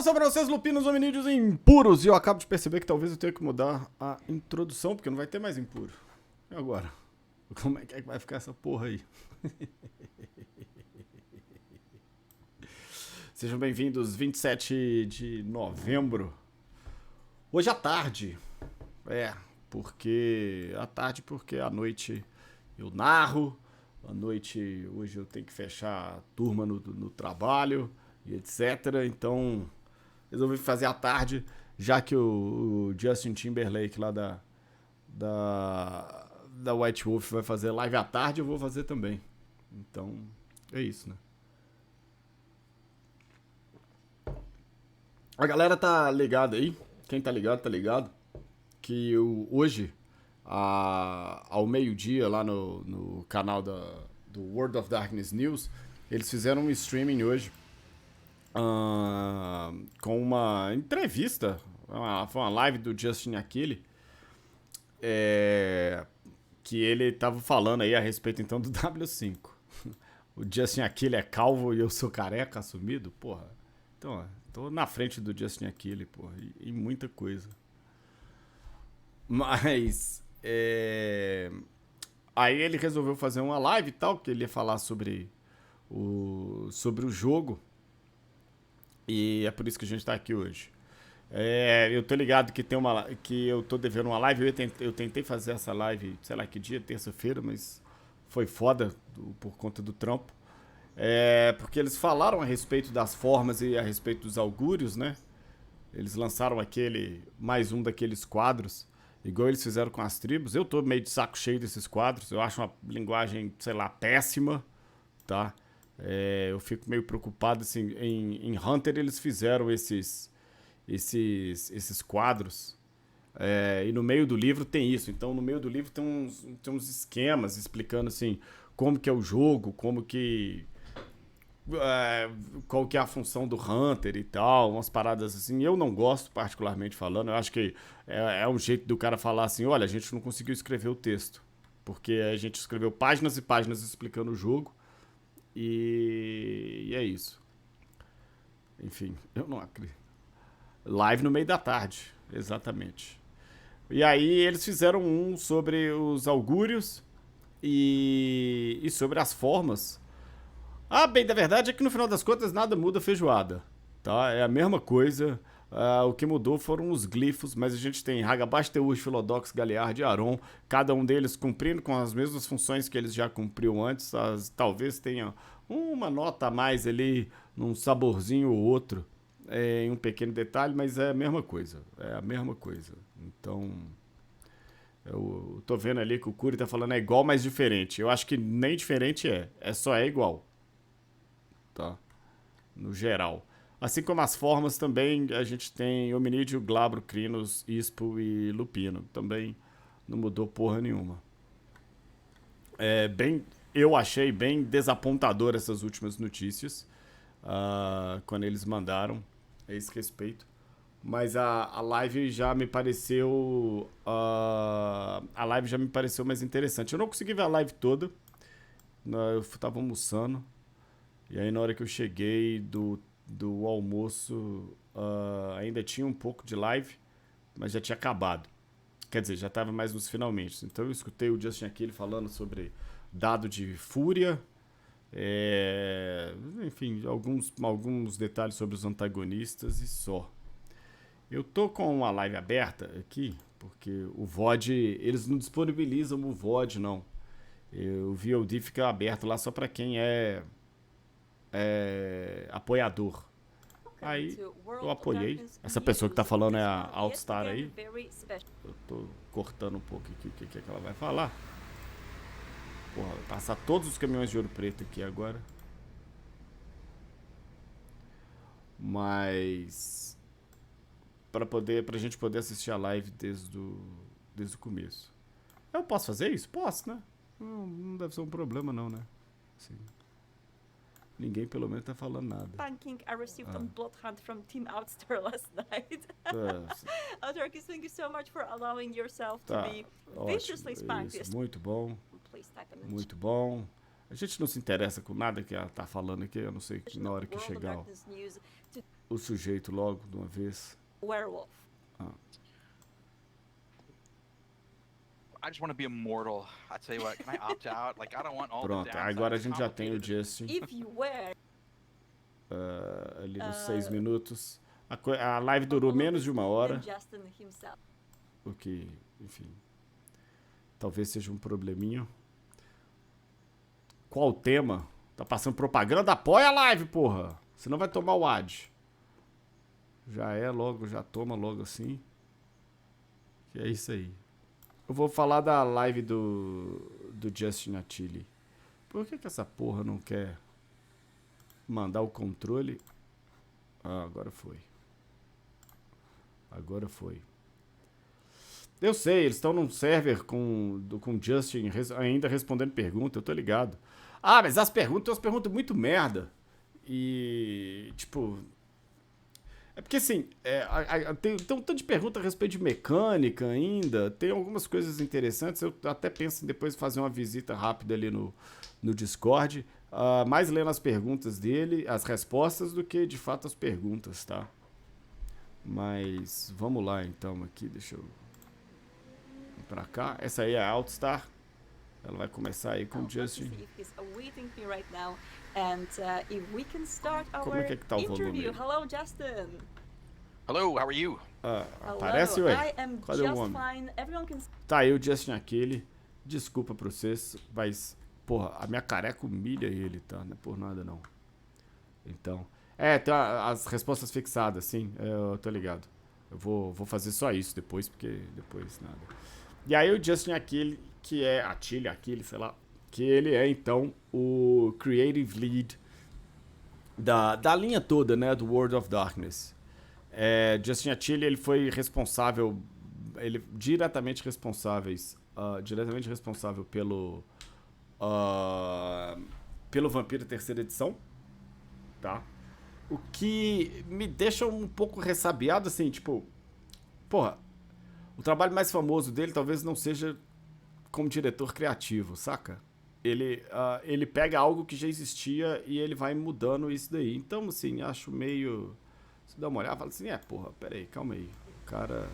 Saudação pra vocês, lupinos, hominídeos e impuros. E eu acabo de perceber que talvez eu tenha que mudar a introdução, porque não vai ter mais impuro. E agora? Como é que vai ficar essa porra aí? Sejam bem-vindos, 27 de novembro. Hoje à tarde. Porque à noite eu narro. À noite, hoje eu tenho que fechar a turma no trabalho e etc. Então, resolvi fazer à tarde, já que o Justin Timberlake lá da White Wolf vai fazer live à tarde, eu vou fazer também. Então, é isso, né? A galera tá ligada aí, quem tá ligado, que hoje, ao meio-dia, lá no canal do World of Darkness News, eles fizeram um streaming hoje com uma entrevista, foi uma live do Justin Achilli, que ele tava falando aí a respeito então do W5. O Justin Achilli é calvo e eu sou careca assumido, porra. Então, tô na frente do Justin Achilli, porra, e muita coisa. Mas, aí ele resolveu fazer uma live e tal, que ele ia falar sobre o jogo. E é por isso que a gente tá aqui hoje. Eu tô ligado que que eu tô devendo uma live. Eu tentei fazer essa live, sei lá que dia, terça-feira, mas foi foda por conta do trampo. Porque eles falaram a respeito das formas e a respeito dos augúrios, né? Eles lançaram mais um daqueles quadros, igual eles fizeram com as tribos. Eu tô meio de saco cheio desses quadros. Eu acho uma linguagem, sei lá, péssima, tá? Eu fico meio preocupado, assim, em Hunter eles fizeram esses quadros, e no meio do livro tem isso. Então no meio do livro tem uns esquemas explicando, assim, como que é o jogo, qual que é a função do Hunter e tal, umas paradas assim. Eu não gosto, particularmente falando. Eu acho que é um jeito do cara falar assim, olha, a gente não conseguiu escrever o texto, porque a gente escreveu páginas e páginas explicando o jogo, e é isso. Enfim, eu não acredito. Live no meio da tarde, exatamente. E aí eles fizeram um sobre os augúrios e sobre as formas. Bem, da verdade é que no final das contas nada muda a feijoada, tá? É a mesma coisa. O que mudou foram os glifos, mas a gente tem Hagabash, Teush, Philodox, Galeard e Aron, cada um deles cumprindo com as mesmas funções que eles já cumpriam antes. Talvez tenha uma nota a mais ali, num saborzinho ou outro, em um pequeno detalhe, mas é a mesma coisa. Então, eu tô vendo ali que o Curi tá falando é igual, mas diferente. Eu acho que nem diferente só igual. Tá? No geral. Assim como as formas também, a gente tem hominídeo, glabro, crinos, ispo e lupino. Também não mudou porra nenhuma. Eu achei bem desapontador essas últimas notícias, quando eles mandaram a esse respeito. Mas a live já me pareceu mais interessante. Eu não consegui ver a live toda. Eu tava almoçando. E aí na hora que eu cheguei do almoço, ainda tinha um pouco de live, mas já tinha acabado. Quer dizer, já estava mais nos finalmente. Então eu escutei o Justin Achilli falando sobre dado de fúria, enfim, alguns detalhes sobre os antagonistas e só. Eu tô com a live aberta aqui, porque o VOD, eles não disponibilizam o VOD, não. O VOD fica aberto lá só para quem é apoiador. Aí eu apoiei. Essa pessoa que tá falando é a Outstar aí. Eu tô cortando um pouco aqui o que é que ela vai falar. Porra, vai passar todos os caminhões de Ouro Preto aqui agora. Mas pra gente poder assistir a live desde o começo. Eu posso fazer isso? Posso, né? Não deve ser um problema não, né? Assim. Ninguém, pelo menos, tá falando nada. Thanking I received on Bloodhunt from Team Outstar last night. Outarkis, thank you so much for allowing yourself to be viciously spanked. Isso, muito bom. Muito bom. A gente não se interessa com nada que ela tá falando aqui, eu não sei na hora que chegar. o sujeito logo, de uma vez. Werewolf. I just want to be immortal. I tell you what, can I opt out? Like, I don't want all the Pronto, downsides. agora a gente já tem o Justin. If you were... ali nos 6 minutos. A live durou menos de 1 hora. Justin himself. O que, enfim, talvez seja um probleminha. Qual o tema? Tá passando propaganda? Apoia a live, porra! Senão vai tomar o ad. Já é logo, já toma logo assim. Que é isso aí. Eu vou falar da live do Justin Achilli. Por que essa porra não quer mandar o controle? Ah, agora foi. Agora foi. Eu sei, eles estão num server com Justin ainda respondendo pergunta, eu tô ligado. Ah, mas as perguntas são umas perguntas muito merda. E, tipo... É porque, assim, tem um tanto de pergunta a respeito de mecânica ainda, tem algumas coisas interessantes, eu até penso em depois fazer uma visita rápida ali no Discord, mais lendo as perguntas dele, as respostas, do que, de fato, as perguntas, tá? Mas, vamos lá, então, aqui, deixa eu ir pra cá. Essa aí é a Outstar, ela vai começar aí com o Justin. Como é que tá o volume? Hello, Justin. Hello, how are you? Aparece, ué? Cadê o homem? Tá aí o Justin Achilli. Desculpa pra vocês, mas, porra, a minha careca humilha ele, tá? Não é por nada, não. Então, tem as respostas fixadas, sim, eu tô ligado. Eu vou fazer só isso depois, porque depois nada. E aí o Justin Achilli, que é Achilli, sei lá, que ele é, então, o Creative Lead da linha toda, né, do World of Darkness. Justin Achilli, ele foi responsável, diretamente responsável pelo Vampiro terceira edição, tá? O que me deixa um pouco ressabiado, assim, tipo, porra, o trabalho mais famoso dele talvez não seja como diretor criativo, saca? Ele pega algo que já existia e ele vai mudando isso daí. Então, assim, acho meio... Se dá uma olhada, fala assim, porra, peraí, calma aí. O cara...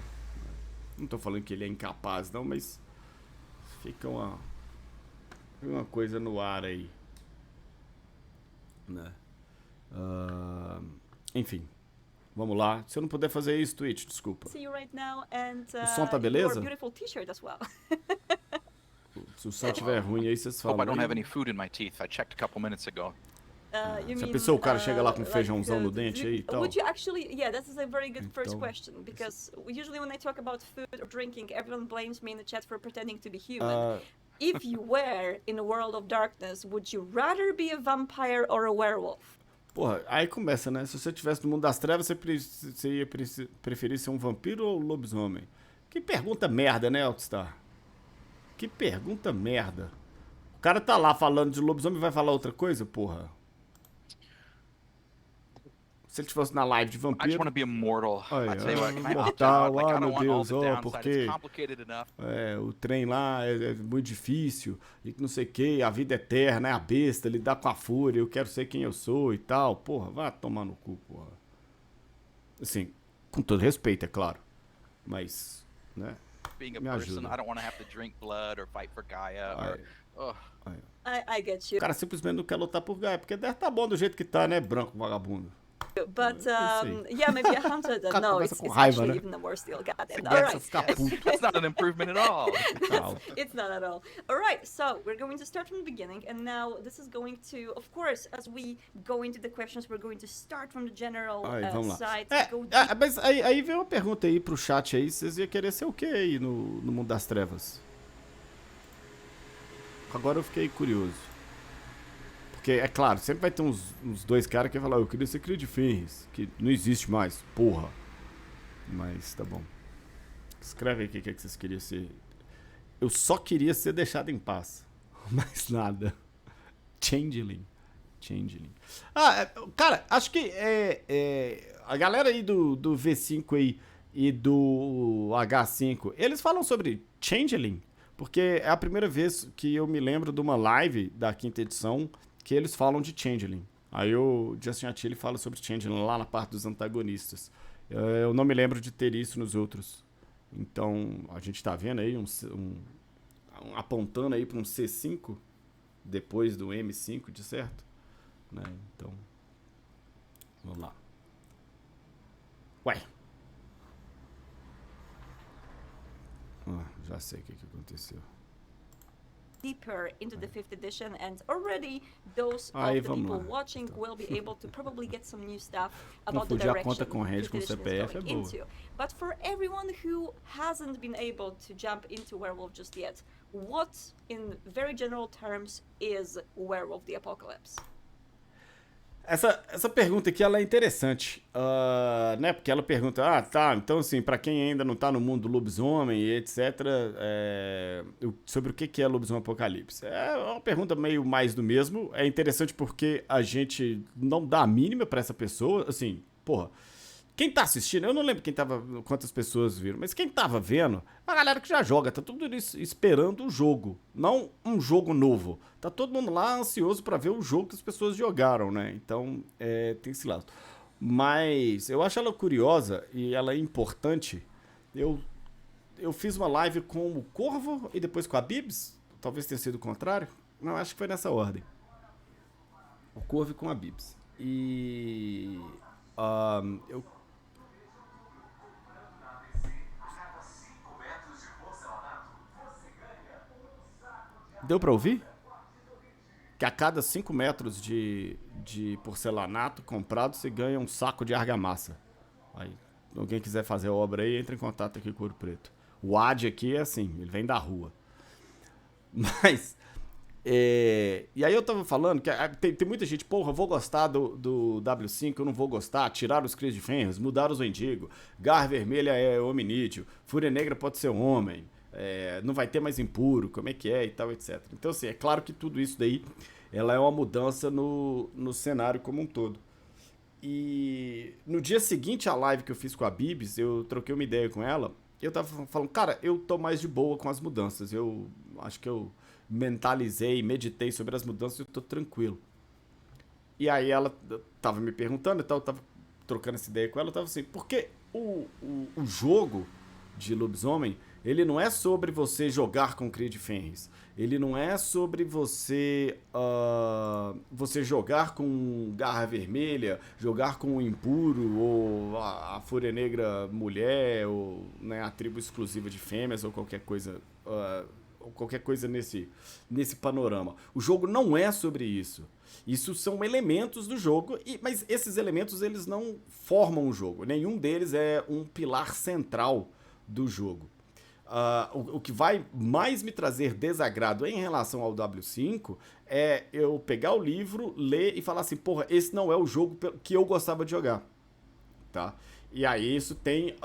Não tô falando que ele é incapaz, não, mas... Fica uma coisa no ar aí. Né? Enfim. Vamos lá. Se eu não puder fazer isso, Twitch, desculpa. O som tá beleza? Se o som estiver ruim, aí vocês falam. Hope I don't have any food in my teeth. I checked a couple minutes ago. Se a pessoa, o cara chega lá com feijãozão no dente aí e tal. Would you actually, that is a very good first question, because usually when I talk about food or drinking, everyone blames me in the chat for pretending to be human. If you were in a world of darkness, would you rather be a vampire or a werewolf? Porra, aí começa, né? Se você estivesse no mundo das trevas, você ia preferir ser um vampiro ou um lobisomem? Que pergunta merda, né, Outstar? Que pergunta merda. O cara tá lá falando de lobisomem e vai falar outra coisa, porra? Se ele estivesse na live de vampiro... I just want to be immortal. Imortal, meu Deus, porque o trem lá é muito difícil, e não sei o que, a vida eterna, é a besta, lidar com a fúria, eu quero ser quem eu sou e tal. Porra, vai tomar no cu, porra. Assim, com todo respeito, é claro. Mas, né? Me ajuda. I don't want to have to drink blood or fight for Gaia I get you. O cara simplesmente não quer lutar por Gaia, porque deve estar bom do jeito que tá, né, branco, vagabundo. But maybe a hunter then. No, it's actually even worse still. Goddamn. All right. That's not an improvement at all. It's not at all. All right, so we're going to start from the beginning, and now this is going to, of course, as we go into the questions, we're going to start from the general side. Mas aí vem uma pergunta aí pro chat aí, vocês iam querer ser o que aí no mundo das trevas? Agora eu fiquei curioso. Porque, é claro, sempre vai ter uns dois caras que vão falar, eu queria ser Creed Ferris, que não existe mais, porra. Mas, tá bom. Escreve aí o que vocês queriam ser. Eu só queria ser deixado em paz. Mais nada. Changeling. Cara, acho que a galera aí do V5 aí e do H5, eles falam sobre Changeling, porque é a primeira vez que eu me lembro de uma live da 5ª edição que eles falam de Changeling. Aí o Justin Achilli fala sobre changeling lá na parte dos antagonistas. Eu não me lembro de ter isso nos outros. Então, a gente tá vendo aí apontando aí para um C5 depois do M5, de certo? Né? Então, vamos lá. Ué. Já sei o que aconteceu. Deeper into the 5th edition, and already those of the people watching will be able to probably get some new stuff about the direction a conta corrente com CPF é boa. into. But for everyone who hasn't been able to jump into Werewolf just yet, what, in very general terms, is Werewolf the Apocalypse? Essa pergunta aqui, ela é interessante, né? Porque ela pergunta, tá, então assim, pra quem ainda não tá no mundo do lobisomem e etc, sobre o que é lobisomem apocalipse. É uma pergunta meio mais do mesmo, é interessante porque a gente não dá a mínima pra essa pessoa, assim, porra, quem tá assistindo, eu não lembro quantas pessoas viram, mas quem tava vendo, a galera que já joga, tá todo mundo esperando o jogo, não um jogo novo. Tá todo mundo lá ansioso pra ver o jogo que as pessoas jogaram, né? Então, tem esse lado. Mas eu acho ela curiosa e ela é importante. Eu fiz uma live com o Corvo e depois com a Bibs, talvez tenha sido o contrário. Não, acho que foi nessa ordem. O Corvo e com a Bibs. E eu deu pra ouvir? Que a cada 5 metros de porcelanato comprado, você ganha um saco de argamassa. Aí, se alguém quiser fazer a obra aí, entra em contato aqui com o Ouro Preto. O AD aqui é assim, ele vem da rua. Mas, e aí eu tava falando que tem muita gente, porra, eu vou gostar do W5, eu não vou gostar, tiraram os Cris de Fenris, mudaram os Wendigo, Garra Vermelha é hominídeo, Fúria Negra pode ser homem. Não vai ter mais impuro, como é que é e tal, etc. Então, assim, é claro que tudo isso daí, ela é uma mudança no cenário como um todo. E no dia seguinte à live que eu fiz com a Bibs, eu troquei uma ideia com ela, e eu tava falando, cara, eu tô mais de boa com as mudanças, eu acho que eu mentalizei, meditei sobre as mudanças e eu tô tranquilo. E aí ela tava me perguntando e tal, eu tava trocando essa ideia com ela, eu tava assim, porque o jogo de lobisomem, ele não é sobre você jogar com Cris de Fenris. Ele não é sobre você jogar com Garra Vermelha, jogar com o Impuro, ou a Fúria Negra mulher, ou, né, a tribo exclusiva de fêmeas, ou qualquer coisa nesse panorama. O jogo não é sobre isso. Isso são elementos do jogo, mas esses elementos eles não formam o jogo. Nenhum deles é um pilar central do jogo. O que vai mais me trazer desagrado em relação ao W5 é eu pegar o livro, ler e falar assim, porra, esse não é o jogo que eu gostava de jogar, tá? E aí isso tem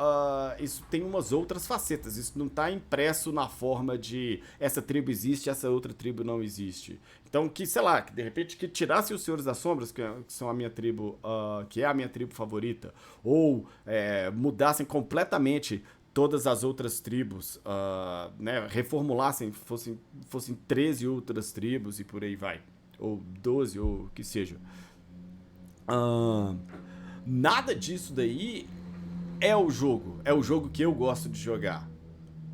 umas outras facetas, isso não tá impresso na forma de essa tribo existe, essa outra tribo não existe. Então, sei lá, que de repente que tirasse os Senhores das Sombras, que são a minha tribo, que é a minha tribo favorita, ou mudassem completamente todas as outras tribos, né, reformulassem, fossem 13 outras tribos e por aí vai. Ou 12, ou o que seja. Nada disso daí é o jogo que eu gosto de jogar.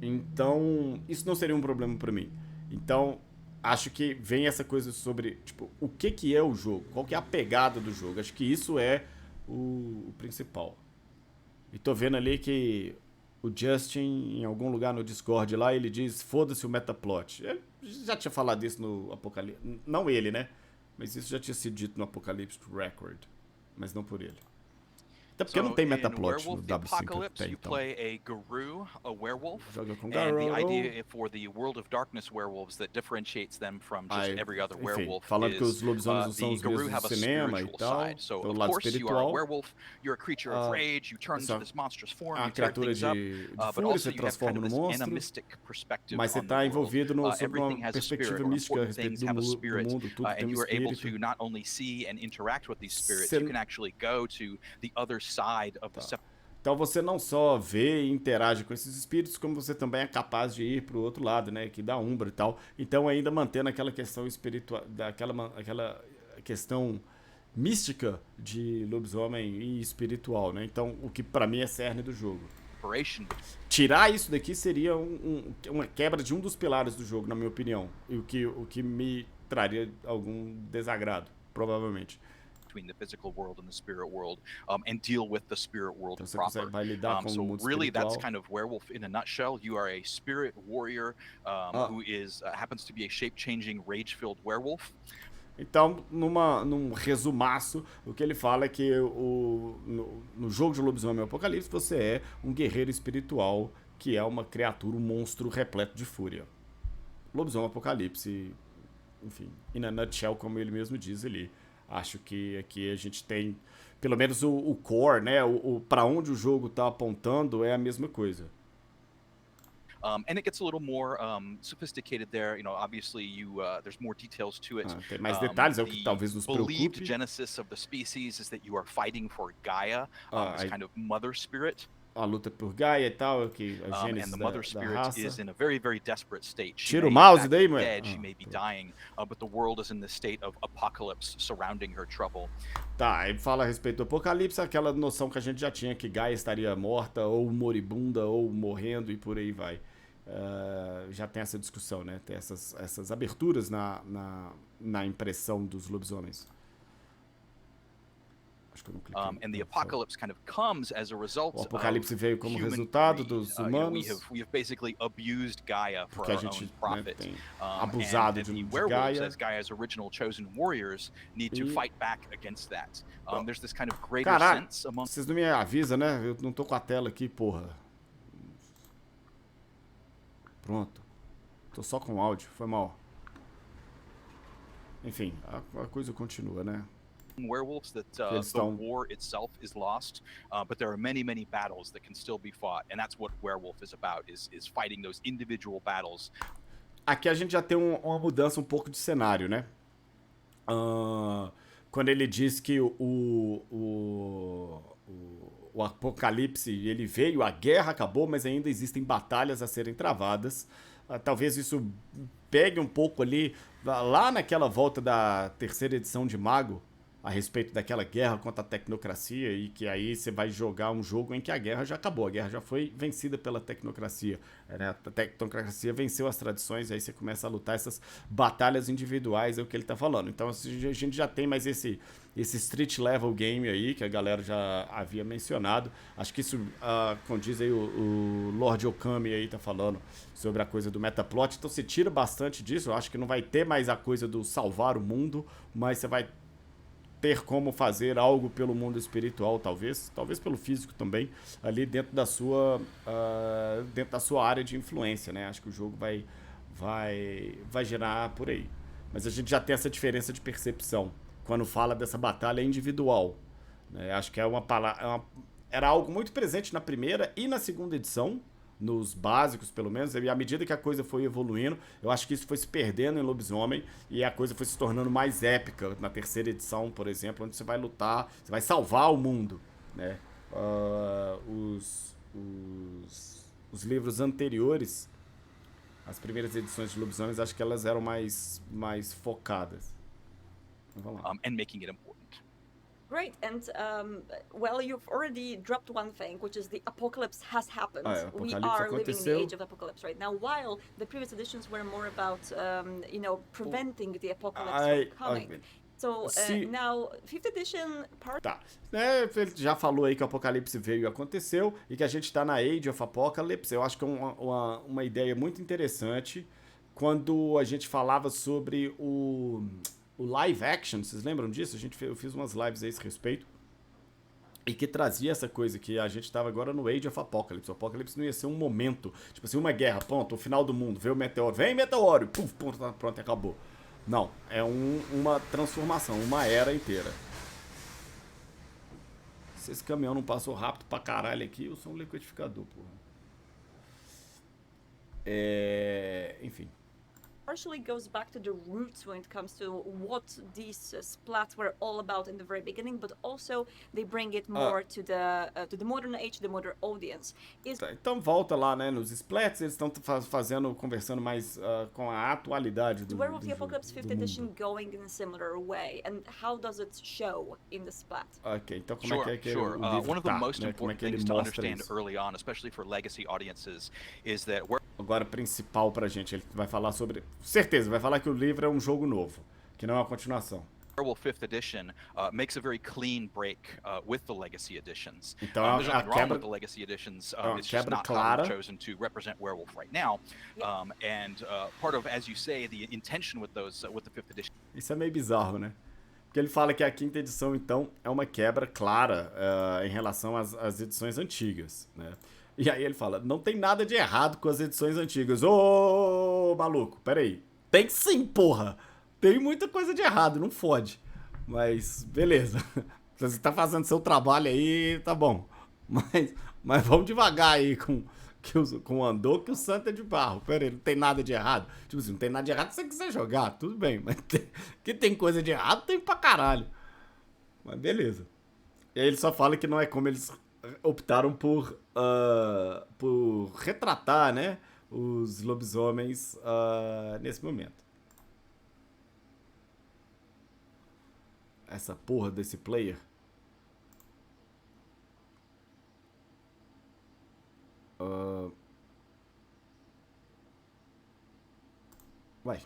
Então, isso não seria um problema pra mim. Então, acho que vem essa coisa sobre, tipo, o que é o jogo? Qual que é a pegada do jogo? Acho que isso é o principal. E tô vendo ali que o Justin, em algum lugar no Discord lá, ele diz, foda-se o metaplot. Ele já tinha falado isso no Apocalipse. Não ele, né? Mas isso já tinha sido dito no Apocalipse Record. Mas não por ele. Até porque não tem metaplot no W5 até, you então. play a Garou, a werewolf, Joga com and Garou. the idea for the World of Darkness werewolves that differentiates them from just every other werewolf falando is que os lobisomens não são os Garou mesmos have do a cinema e spiritual tal, side. So pelo of lado course you are a espiritual. werewolf, you're a creature of rage, you turn into this monstrous form, A you tear criatura things up, de but fúria also se you have kind transforma of no this monstro, animistic perspective mas você on the está world. envolvido sob Everything uma has a spirit perspectiva or mística a important respeito things do have a spirit, mundo, tudo tem and you are able espírito. to not only see and interact with these spirits, you can actually go to the other side of the Então você não só vê e interage com esses espíritos, como você também é capaz de ir para o outro lado, né, que dá Umbra e tal. Então ainda mantendo aquela questão espiritual, aquela questão mística de lobisomem e espiritual, né? Então, o que pra mim é cerne do jogo. Tirar isso daqui seria uma quebra de um dos pilares do jogo, na minha opinião. E o que me traria algum desagrado, provavelmente. Between the physical world and the spirit world, and deal with the spirit world Então, proper. Vai lidar com o mundo really, espiritual. that's kind of werewolf in a nutshell. You are a spirit warrior who is happens to be a shape-changing, rage-filled werewolf. Então, num resumaço, o que ele fala é que no jogo de Lobisomem Apocalipse, você é um guerreiro espiritual que é uma criatura, um monstro repleto de fúria. Lobisomem Apocalipse, enfim, in a nutshell, como ele mesmo diz ali. Acho que aqui a gente tem, pelo menos o core, né? Para onde o jogo está apontando é a mesma coisa. And it gets a little more sophisticated there. You know, obviously, there's more details to it. Tem mais detalhes, é o que talvez nos preocupe. The believed genesis of the species is that you are fighting for Gaia, this kind of mother spirit. A luta por Gaia e tal, que a gênese and the mother spirit raça. is in a very, very desperate state. Tira o mouse daí, mano. She may be dying, but the world is in the state of apocalypse surrounding her trouble. Tá, ele fala a respeito do Apocalipse, aquela noção que a gente já tinha que Gaia estaria morta, ou moribunda, ou morrendo e por aí vai. Já tem essa discussão, né? Tem essas aberturas na impressão dos lobisomens. Acho que eu não cliquei. And the apocalypse kind of comes as a result. O Apocalipse veio como resultado dos humanos. We have basically abused Gaia for our own profit. Tem abusado de werewolves, Gaia. as Gaia's original chosen warriors, need to fight back against that. There's this kind of greater sense among. Vocês não me avisam, né? Eu não tô com a tela aqui, porra. Pronto. Tô só com áudio, foi mal. Enfim, a coisa continua, né? Werewolves that the war itself is lost, but there are many battles that can still be fought, and that's what werewolf is about, is fighting those individual battles. Aqui a gente já tem uma mudança um pouco de cenário, né? Quando ele diz que o Apocalipse, ele veio, a guerra acabou, mas ainda existem batalhas a serem travadas. Talvez isso pegue um pouco ali, lá naquela volta da terceira edição de Mago, a respeito daquela guerra contra a tecnocracia, e que aí você vai jogar um jogo em que a guerra já acabou, a guerra já foi vencida pela tecnocracia, né? A tecnocracia venceu as tradições, aí você começa a lutar essas batalhas individuais, é o que ele tá falando. Então a gente já tem mais esse street level game aí, que a galera já havia mencionado. Acho que isso condiz aí, o Lord Okami aí tá falando sobre a coisa do metaplot, então você tira bastante disso. Eu acho que não vai ter mais a coisa do salvar o mundo, mas você vai ter como fazer algo pelo mundo espiritual, talvez pelo físico também, ali dentro da sua área de influência, né? Acho que o jogo vai girar por aí. Mas a gente já tem essa diferença de percepção quando fala dessa batalha individual, né? Acho que era algo muito presente na primeira e na segunda edição, nos básicos, pelo menos, e à medida que a coisa foi evoluindo, eu acho que isso foi se perdendo em Lobisomem e a coisa foi se tornando mais épica na terceira edição, por exemplo, onde você vai lutar, você vai salvar o mundo, né? Os livros anteriores, as primeiras edições de Lobisomens, acho que elas eram mais focadas. Vamos lá. And making it important. Great, and well, you've already dropped one thing, which is the apocalypse has happened. We are living in the age of apocalypse right now, while the previous editions were more about, preventing the apocalypse from coming. So now, 5th edition part. Tá. Ele já falou aí que o Apocalipse veio e aconteceu, e que a gente tá na Age of Apocalypse. Eu acho que é uma ideia muito interessante. Quando a gente falava sobre o live action, vocês lembram disso? Eu fiz umas lives a esse respeito, e que trazia essa coisa que a gente estava agora no Age of Apocalypse. O Apocalipse não ia ser um momento, tipo assim, uma guerra, ponto, o final do mundo, veio o meteoro, vem meteoro, puf, pronto, acabou. Não, é uma transformação, uma era inteira. Se esse caminhão não passou rápido pra caralho aqui, eu sou um liquidificador, porra. Enfim. partially goes back to the roots when it comes to what these splats were all about in the very beginning, but also they bring it more to the modern age, the modern audience. Então volta lá, né, nos splats, eles estão conversando mais com a atualidade do Werewolf the Apocalypse 5th Edition going in a similar way, and how does it show in the splat? Ok, então como é que sure. o livro One of the most né? important things to understand early on, especially for legacy audiences, is that agora principal pra gente, ele vai falar sobre, certeza, vai falar que o livro é um jogo novo, que não é uma continuação. Werewolf 5th Edition makes a very clean break with the legacy editions. Então there's nothing wrong with the legacy editions. It's just not how we've chosen to represent werewolf right now. And part of, as you say, the intention with those with the 5th edition. Isso é meio bizarro, né? Porque ele fala que a 5ª edição, então, é uma quebra clara em relação às edições antigas, né? E aí ele fala, não tem nada de errado com as edições antigas. Ô, maluco, peraí. Tem sim, porra. Tem muita coisa de errado, não fode. Mas, beleza. Você tá fazendo seu trabalho aí, tá bom. Mas vamos devagar aí com o andor, que o santo é de barro. Peraí, não tem nada de errado. Tipo assim, não tem nada de errado se você quiser jogar, tudo bem. Mas que tem coisa de errado, tem pra caralho. Mas beleza. E aí ele só fala que não é como eles optaram por retratar, né, os lobisomens nesse momento. Essa porra desse player. Uai,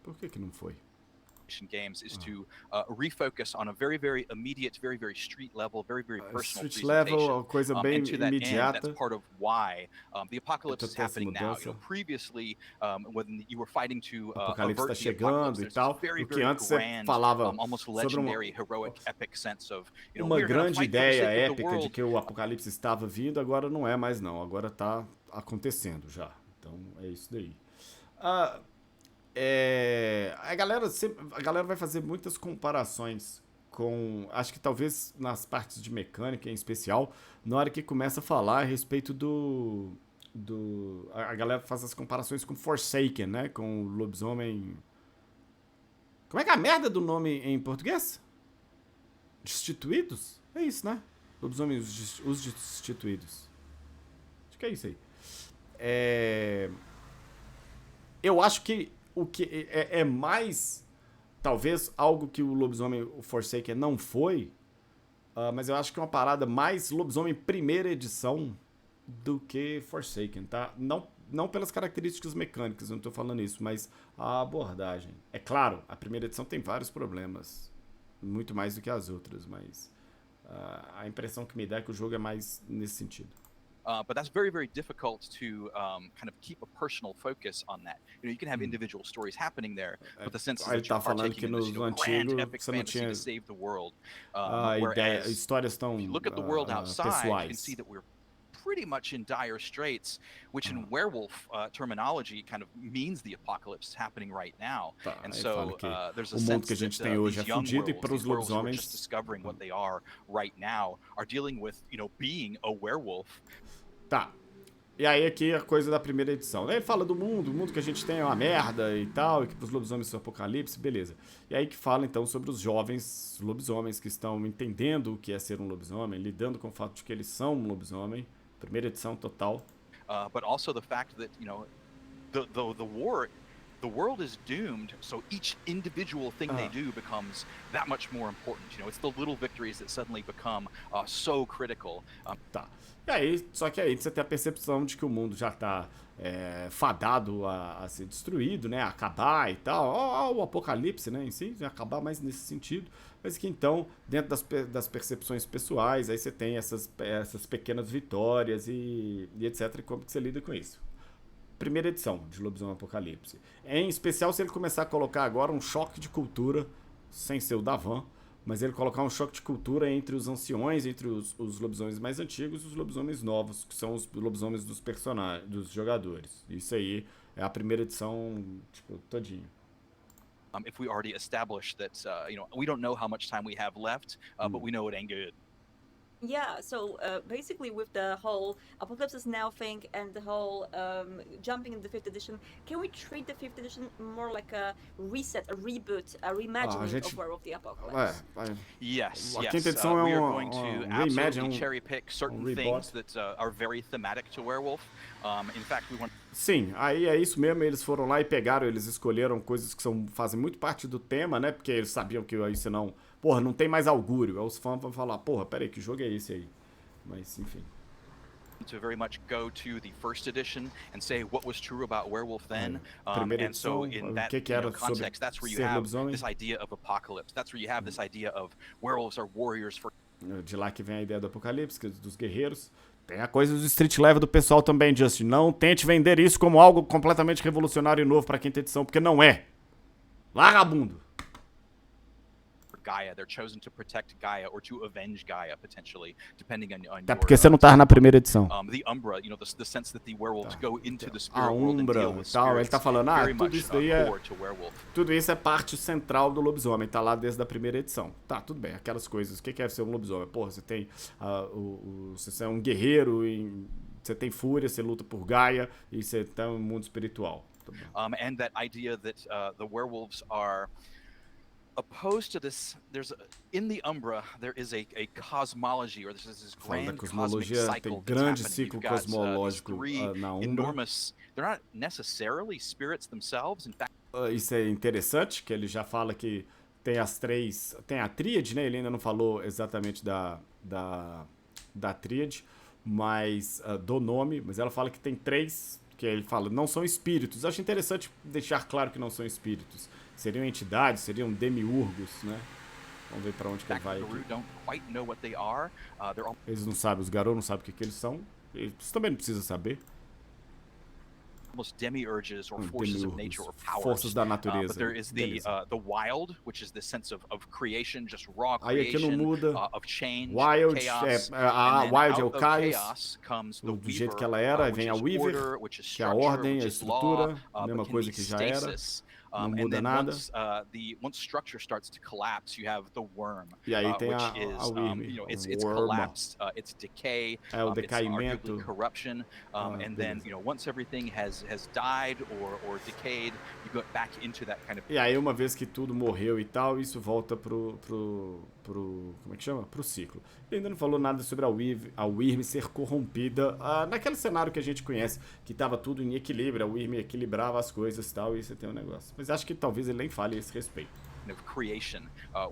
por que não foi? Games is to refocus on a very, very immediate, very, very street level, very, very personal street level, coisa bem imediata. That's part of why the apocalypse is happening now. You know, previously, when you were fighting to Apocalipse avert tá the apocalypse, e tal, very, porque very antes grand, você falava almost legendary, heroic, epic sense of, you know, uma grande ideia épica de que o apocalipse estava vindo, agora não é mais não, agora tá acontecendo já. Então é isso daí. A galera vai fazer muitas comparações com, acho que talvez nas partes de mecânica em especial, na hora que começa a falar a respeito a galera faz as comparações com Forsaken, né, com o lobisomem. Como é que é a merda do nome em português? Destituídos? É isso, né? Lobisomens, os destituídos. Acho que é isso aí. Eu acho que o que é mais, talvez, algo que o Lobisomem o Forsaken não foi, mas eu acho que é uma parada mais Lobisomem primeira edição do que Forsaken, tá? Não pelas características mecânicas, eu não tô falando isso, mas a abordagem. É claro, a primeira edição tem vários problemas, muito mais do que as outras, mas a impressão que me dá é que o jogo é mais nesse sentido. But that's very, very difficult to kind of keep a personal focus on that. You know, you can have individual stories happening there, but the sense is that you're partaking in this, grand epic fantasy to save the world. Whereas histórias tão if you look at the world outside, you can see that we're pretty much in dire straits, which in werewolf terminology kind of means the apocalypse is happening right now. And so there's a sense that these young werewolves who are just discovering what they are right now are dealing with, you know, being a werewolf. Tá. E aí aqui a coisa da primeira edição. Ele fala do mundo, o mundo que a gente tem é uma merda e tal, e que pros lobisomens são apocalipse, beleza. E aí que fala então sobre os jovens lobisomens que estão entendendo o que é ser um lobisomem, lidando com o fato de que eles são um lobisomem. Primeira edição total. But also the fact that, you know, the world is doomed, so each individual thing they do becomes that much more important. You know, it's the little victories that suddenly become so critical. Tá. E aí, só que aí você tem a percepção de que o mundo já tá fadado a ser destruído, né? A acabar e tal. O apocalipse, né? Em si, vai acabar mais nesse sentido. Mas que então, dentro das percepções pessoais, aí você tem essas pequenas vitórias e etc. E como que você lida com isso? Primeira edição de Lobisomem Apocalipse. Em especial se ele começar a colocar agora um choque de cultura, sem ser o Davan, mas ele colocar um choque de cultura entre os anciões, entre os lobisomens mais antigos e os lobisomens novos, que são os lobisomens dos personagens, dos jogadores. Isso aí é a primeira edição, tipo, todinho. If we already established that, you know, we don't know how much time we have left, but we know it ain't good. Yeah, so basically with the whole Apocalypse is Now thing and the whole jumping in the 5th edition, can we treat the 5th edition more like a reset, a reboot, a reimagining of War of the Apocalypse? Yes, a yes. quinta edição We are going to absolutely cherry pick certain reboot. things that are very thematic to Werewolf. In fact, we want... Sim, aí é isso mesmo, eles foram lá e pegaram, eles escolheram coisas que fazem muito parte do tema, né? Porque eles sabiam que aí senão, porra, não tem mais augúrio. Aí os fãs vão falar, porra, peraí, que jogo é esse aí? Mas, enfim. To very much go to the first edition and say what was true about Werewolf then. Primeira And so in that context, that's where you have this idea of apocalypse. That's where you have this idea of werewolves are warriors for... De lá que vem a ideia do apocalipse, dos guerreiros. Tem a coisa do street level do pessoal também, Justin. Não tente vender isso como algo completamente revolucionário e novo pra quinta edição, porque não é. Vagabundo. Gaia. They're chosen to protect Gaia or to avenge Gaia potentially, depending on Até porque você não tava na primeira edição. The Umbra, you know, the sense that the werewolves go into the spirit world and deal with tal, ele tá falando, tudo isso daí tudo isso é parte central do lobisomem, tá lá desde a primeira edição. Tá, tudo bem, aquelas coisas. O que é ser um lobisomem? Porra, você tem você é um guerreiro, você tem fúria, você luta por Gaia e você tá no mundo espiritual. And that idea that the werewolves are opposed to this, in the Umbra there is a cosmology, or there's this grand cosmic cycle tem grande ciclo cosmológico na Umbra. Enormous, they're not necessarily spirits themselves, in fact. Isso é interessante, que ele já fala que tem as três, tem a tríade, né? Ele ainda não falou exatamente da tríade, mas do nome, mas ela fala que tem três, que ele fala, não são espíritos. Eu acho interessante deixar claro que não são espíritos. Seriam entidades, seriam demiurgos, né? Vamos ver pra onde que ele vai aqui. Eles não sabem, os Garou não sabem o que eles são. Eles também não precisam saber. Demiurges or forces of nature or powers. Forças da natureza. But there is the wild, which is the sense of creation, just raw creation. Aí aqui não muda. Of change, wild, chaos. Wild é o caos, do jeito que ela era, vem a Weaver, que é a ordem, a estrutura, a mesma coisa que já era. Não muda nada. Once structure starts to collapse, you have the worm, e aí tem which is it's collapsed, it's decay, o decaimento, it's arguably corruption, and then once everything has died or decayed, you go back into that kind of. E aí uma vez que tudo morreu e tal, isso volta pro como é que chama? Pro ciclo. Ele ainda não falou nada sobre a Wyrm ser corrompida naquele cenário que a gente conhece, que tava tudo em equilíbrio, a Wyrm equilibrava as coisas e tal, e você tem um negócio. Mas acho que talvez ele nem fale a esse respeito. Of creation,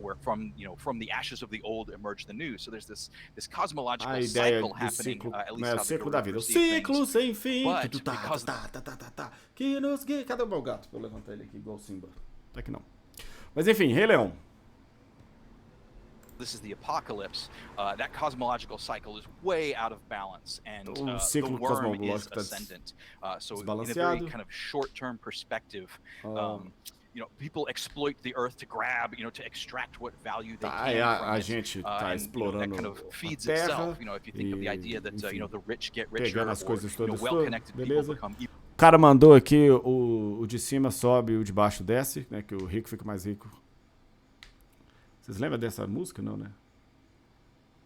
where from the ashes of the old emerge the new. So there's this cosmological cycle happening, at least o ciclo da vida, o ciclo sem fim. Que nos guia. Cadê o meu gato? Vou levantar ele aqui igual o Simba. Até que não. Mas enfim, Rei Leão. This is the apocalypse. That cosmological cycle is way out of balance, and the worm is ascendant. So in a very kind of short-term perspective, people exploit the earth to grab, to extract what value they can from a gente tá explorando that kind of feeds a terra, itself. If you think of the idea that the rich get richer, as coisas todas, well-connected people become. O cara mandou aqui o de cima sobe e o de baixo desce, né? Que o rico fica mais rico. Vocês lembram dessa música, não, né?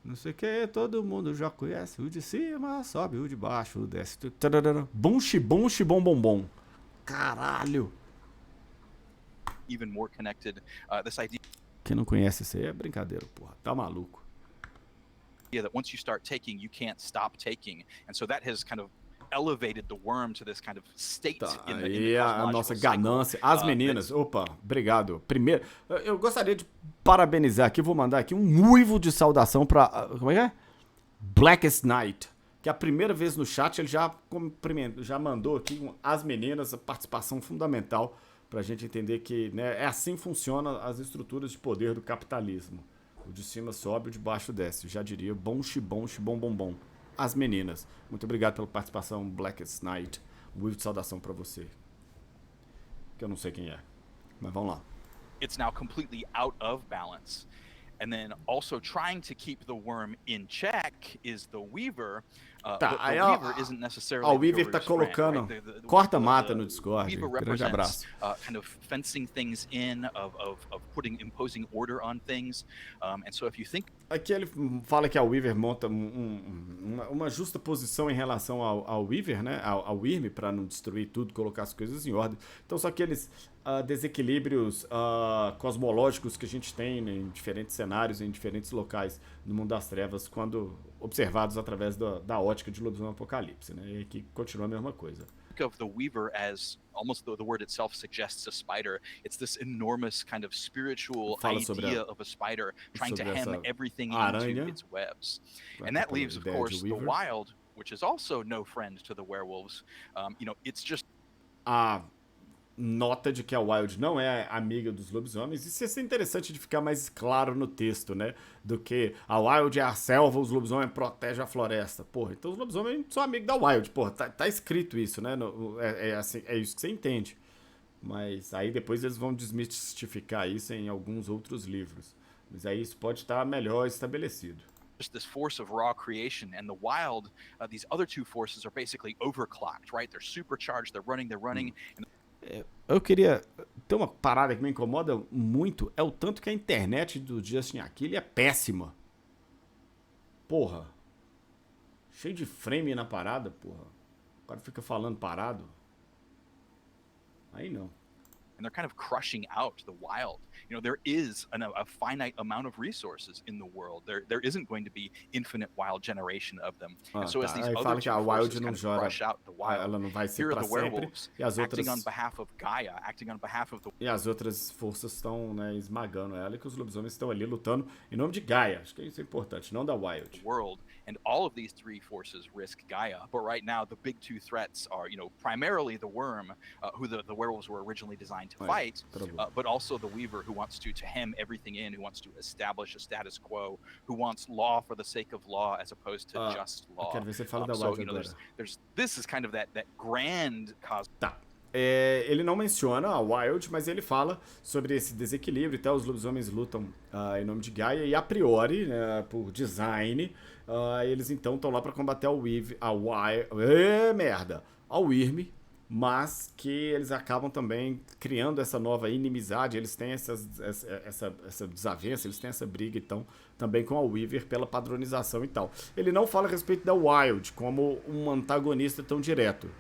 Não sei o que, todo mundo já conhece. O de cima sobe, o de baixo desce. Bunchi, bunchi, bom, bom, bom. Caralho. Even more connected, this idea. Quem não conhece isso aí é brincadeira, porra. Tá maluco. That once you start taking, you can't stop taking. And so that has kind of elevated the worm to this kind of state in the a nossa ganância. As meninas, opa, obrigado. Primeiro, eu gostaria de parabenizar aqui, vou mandar aqui um uivo de saudação pra, como é que é? Blackest Night, que a primeira vez no chat ele já mandou aqui as meninas, a participação fundamental pra gente entender que, né, é assim que funcionam as estruturas de poder do capitalismo. O de cima sobe, o de baixo desce. Já diria bom, xibom, xibom, bom, bom. As meninas. Muito obrigado pela participação, Blackest Night. Um uivo de saudação pra você. Que eu não sei quem é. Mas vamos lá. It's now completely out of balance. And then also trying to keep the worm in check is the weaver. Tá, But the weaver isn't necessarily o Weaver tá colocando corta-mata no Discord. Grande abraço. Kind of fencing things in, of imposing order on things. And so if you think... Aqui ele fala que a Weaver monta uma justa posição em relação ao Weaver, né? Ao Wyrm, para não destruir tudo, colocar as coisas em ordem. Então são aqueles desequilíbrios cosmológicos que a gente tem, né, em diferentes cenários, em diferentes locais no mundo das trevas, quando observados através da ótica de Lobisomem Apocalipse, né? E aqui continua a mesma coisa. Of the weaver as almost the word itself suggests a spider. It's this enormous kind of spiritual idea of a spider trying to hem everything into its webs. And that leaves, of course, the wild, which is also no friend to the werewolves. It's just... Nota de que a Wild não é amiga dos lobisomens. Isso ia ser interessante de ficar mais claro no texto, né? Do que a Wild é a selva, os lobisomens protegem a floresta. Porra, então os lobisomens são amigos da Wild. Porra, tá escrito isso, né? Assim, é isso que você entende. Mas aí depois eles vão desmistificar isso em alguns outros livros. Mas aí isso pode estar melhor estabelecido. This force of raw creation, and the wild, these other two forces are basically overclocked, right? They're supercharged, they're running. Eu queria... Tem uma parada que me incomoda muito, é o tanto que a internet do Justin Achilli é péssima. Porra. Cheio de frame na parada, porra. O cara fica falando parado. Aí não. And they're kind of crushing out the wild. There is a finite amount of resources in the world. There isn't going to be infinite wild generation of them. And so as these other two forces kind of crush out the wild, ela não vai ser here are pra the werewolves e as outras... acting on behalf of Gaia, acting on behalf of the... E as outras forças estão, né, esmagando ela, e que os lobisomens estão ali lutando em nome de Gaia. Acho que isso é importante, não da Wild. World. And all of these three forces risk Gaia. But right now, the big two threats are, primarily the worm, who the werewolves were originally designed to fight, but also the weaver, who wants to hem everything in, who wants to establish a status quo, who wants law for the sake of law as opposed to just law. Quero ver você fala da Wild agora. This is kind of that grand cosmos. Tá. Ele não menciona a Wild, mas ele fala sobre esse desequilíbrio e tal. Os lobisomens lutam em nome de Gaia e a priori, né, por design, eles então estão lá para combater ao Wyrm, mas que eles acabam também criando essa nova inimizade. Eles têm essa desavença, eles têm essa briga então também com a Weaver pela padronização e tal. Ele não fala a respeito da Wild como um antagonista tão direto.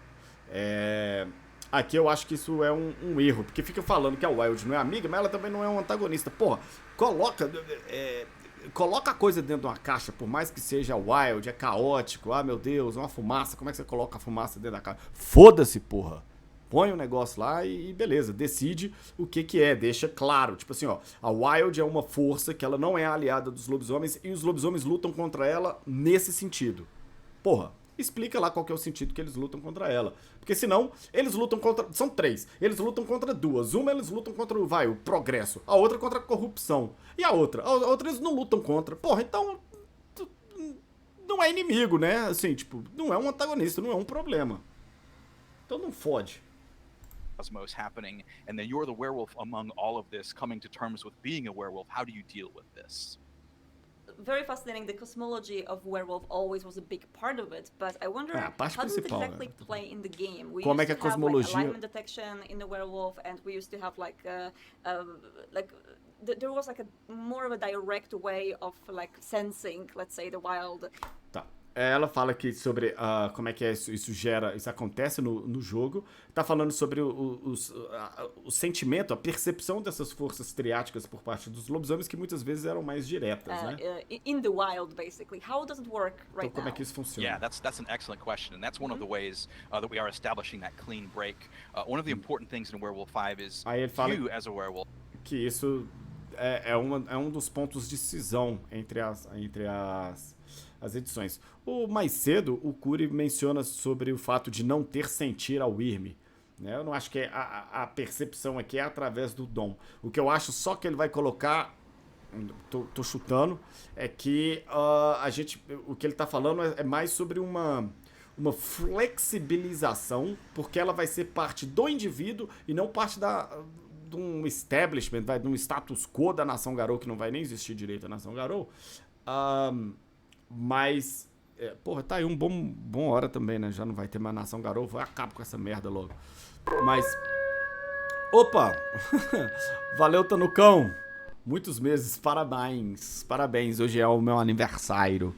Aqui eu acho que isso é um erro, porque fica falando que a Wild não é amiga, mas ela também não é um antagonista. Porra, coloca a coisa dentro de uma caixa, por mais que seja Wild, é caótico, meu Deus, uma fumaça, como é que você coloca a fumaça dentro da caixa? Foda-se, porra. Põe o negócio lá e beleza, decide o que é, deixa claro. Tipo assim, a Wild é uma força que ela não é aliada dos lobisomens e os lobisomens lutam contra ela nesse sentido. Porra. Explica lá qual que é o sentido que eles lutam contra ela. Porque senão, eles lutam contra... São três. Eles lutam contra duas. Uma eles lutam contra o progresso. A outra contra a corrupção. E a outra? A outra eles não lutam contra. Porra, então... Não é inimigo, né? Assim, tipo, não é um antagonista, não é um problema. Então não fode. Cosmos happening, and then you're the werewolf among all of this, coming to terms with being a werewolf. How do you deal with this? Very fascinating. The cosmology of werewolf always was a big part of it, but I wonder how does it exactly play in the game? We Como used é que a to have cosmologia... alignment detection in the werewolf, and we used to have there was more of a direct way of sensing, let's say, the wild. Tá. Ela fala aqui sobre como é que isso acontece no jogo. Tá falando sobre o sentimento, a percepção dessas forças triáticas por parte dos lobisomens, que muitas vezes eram mais diretas, né? In the wild, basically. How does it work right então, como é que isso funciona? Yeah, that's an excellent question, and that's one of the ways that we are establishing that clean break. One of the important things in Werewolf 5 is you as a werewolf. Que isso é um dos pontos de cisão entre as edições. Mais cedo, o Curi menciona sobre o fato de não ter sentir ao Wyrm. Né? Eu não acho que a percepção aqui é através do dom. O que eu acho só que ele vai colocar, tô chutando, é que o que ele está falando é mais sobre uma flexibilização, porque ela vai ser parte do indivíduo e não parte de um establishment, de um status quo da Nação Garou, que não vai nem existir direito a Nação Garou. Mas, porra, tá aí um bom hora também, né? Já não vai ter mais Nação Garou, vai acabar com essa merda logo. Mas, opa! Valeu, Tanucão! Muitos meses, parabéns, hoje é o meu aniversário.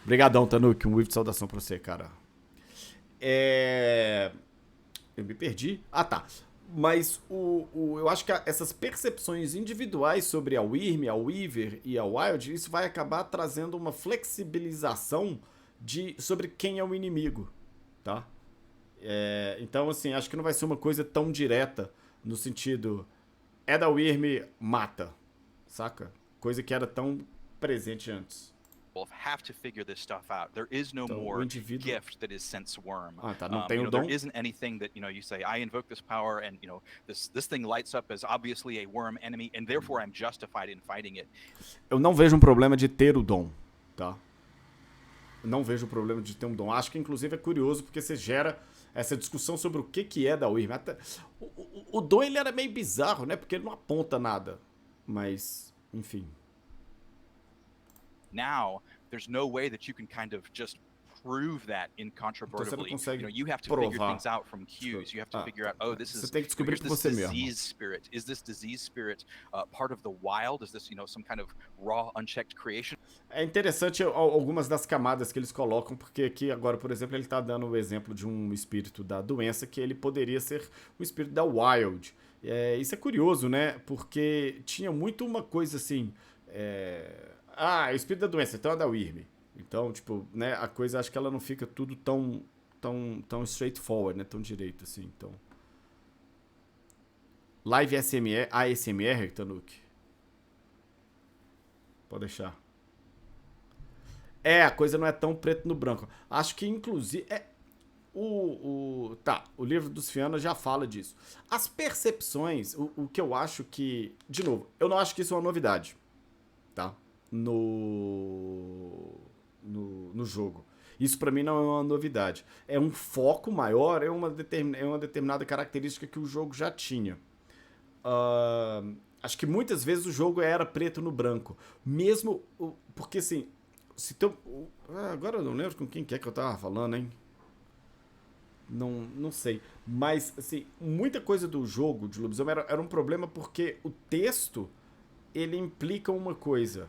Obrigadão, Tanuki, um uivo de saudação pra você, cara. Eu me perdi. Ah, tá. Mas eu acho que essas percepções individuais sobre a Wyrm, a Weaver e a Wild, isso vai acabar trazendo uma flexibilização sobre quem é o inimigo, tá? Então, assim, acho que não vai ser uma coisa tão direta no sentido é da Wyrm, mata, saca? Coisa que era tão presente antes. Have to figure this stuff out. There is no more gift that is sense worm. Tá, não tem o dom. There isn't anything that, you say, I invoke this power and, this thing lights up as obviously a worm enemy and therefore I'm justified in fighting it. Eu não vejo um problema de ter o dom, tá? Não vejo o problema de ter um dom. Acho que, inclusive, é curioso porque você gera essa discussão sobre o que é da Wyrm. O dom, ele era meio bizarro, né? Porque ele não aponta nada. Mas, enfim. Now, there's no way that you can kind of just prove that incontrovertibly. You have to figure things out from cues. You have to figure out, this is this disease spirit. Is this disease spirit part of the wild? Is this, some kind of raw, unchecked creation? É interessante algumas das camadas que eles colocam, porque aqui agora, por exemplo, ele está dando o exemplo de um espírito da doença que ele poderia ser o espírito da wild. Isso é curioso, né? Porque tinha muito uma coisa assim... é o espírito da doença, então é da Wyrm. Então, tipo, né, a coisa, acho que ela não fica tudo tão straightforward, né, tão direito assim, então. Live ASMR, Tanuki? Pode deixar. A coisa não é tão preto no branco. Acho que, inclusive, o livro dos Fianas já fala disso. As percepções, o que eu acho que... De novo, eu não acho que isso é uma novidade, tá? No jogo. Isso pra mim não é uma novidade. É um foco maior, é uma determinada característica que o jogo já tinha. Acho que muitas vezes o jogo era preto no branco. Mesmo... Porque assim... agora eu não lembro com quem que é que eu tava falando, hein? Não sei. Mas, assim, muita coisa do jogo de Lobisomem era um problema porque o texto, ele implica uma coisa.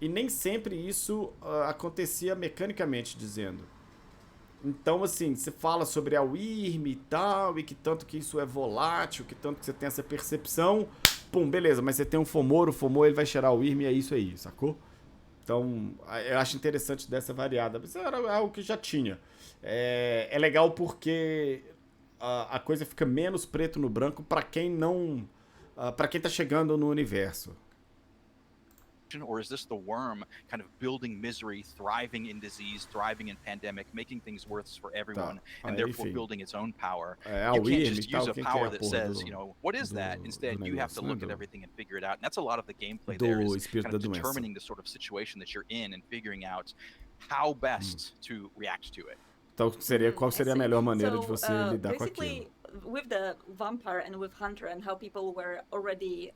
E nem sempre isso acontecia mecanicamente, dizendo. Então, assim, você fala sobre a Wyrm e tal, e que tanto que isso é volátil, que tanto que você tem essa percepção. Pum, beleza, mas você tem um Fomor, o Fomor ele vai cheirar o Wyrm e é isso aí, sacou? Então, eu acho interessante dessa variada. Mas era algo que já tinha. É legal porque a coisa fica menos preto no branco pra quem não... pra quem tá chegando no universo. Or is this the worm kind of building misery, thriving in disease, thriving in pandemic, making things worse for everyone, and therefore building its own power? You can't just use a power that says, what is that? Instead, you have to look at everything and figure it out. And that's a lot of the gameplay there, is kind of determining the sort of situation that you're in and figuring out how best to react to it. Então, qual seria a melhor maneira de você lidar com aquilo? With the vampire and with hunter and how people were already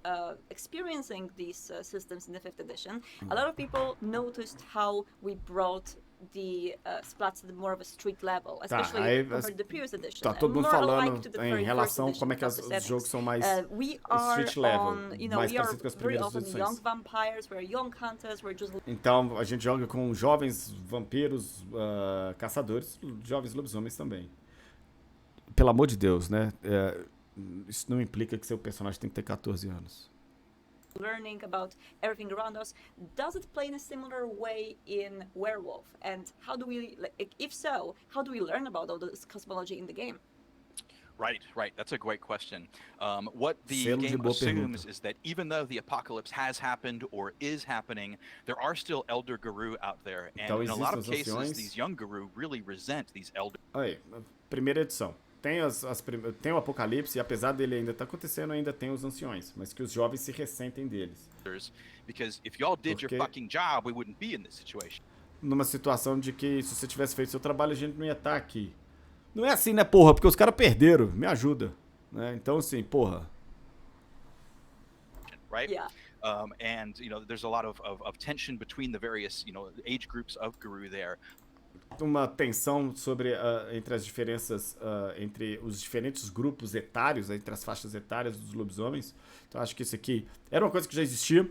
experiencing these systems in the 5th edition, a lot of people noticed how we brought the splats to more of a street level, especially compared to the previous edition. Tá todo mundo falando em relação como é que os jogos são mais street level, mais parecido com as primeiras edições. Young vampires, we're young hunters, we're just... Então, a gente joga com jovens vampiros, caçadores, jovens lobisomens também. Pelo amor de Deus, né? Isso não implica que seu personagem tem que ter 14 anos. Learning about everything around us. Does it play in a similar way in Werewolf? And how do we, if so, how do we learn about all this cosmology in the game? Right. That's a great question. What the game assumes is that even though the apocalypse has happened or is happening, there are still elder Garou out there. And in a lot of cases, these young Garou really resent these elder... Aí, primeira edição. Tem o Apocalipse, e apesar dele ainda estar acontecendo, ainda tem os anciões, mas que os jovens se ressentem deles. Because if y'all did your fucking job, we wouldn't be in this situation. Numa situação de que se você tivesse feito seu trabalho, a gente não ia estar aqui. Não é assim, né, porra? Porque os caras perderam. Me ajuda. Né? Então, assim, porra. right? Yeah. And there's a lot of tension between the various age groups of Garou there. Uma tensão sobre entre as diferenças entre os diferentes grupos etários, entre as faixas etárias dos lobisomens. Então acho que isso aqui era uma coisa que já existia,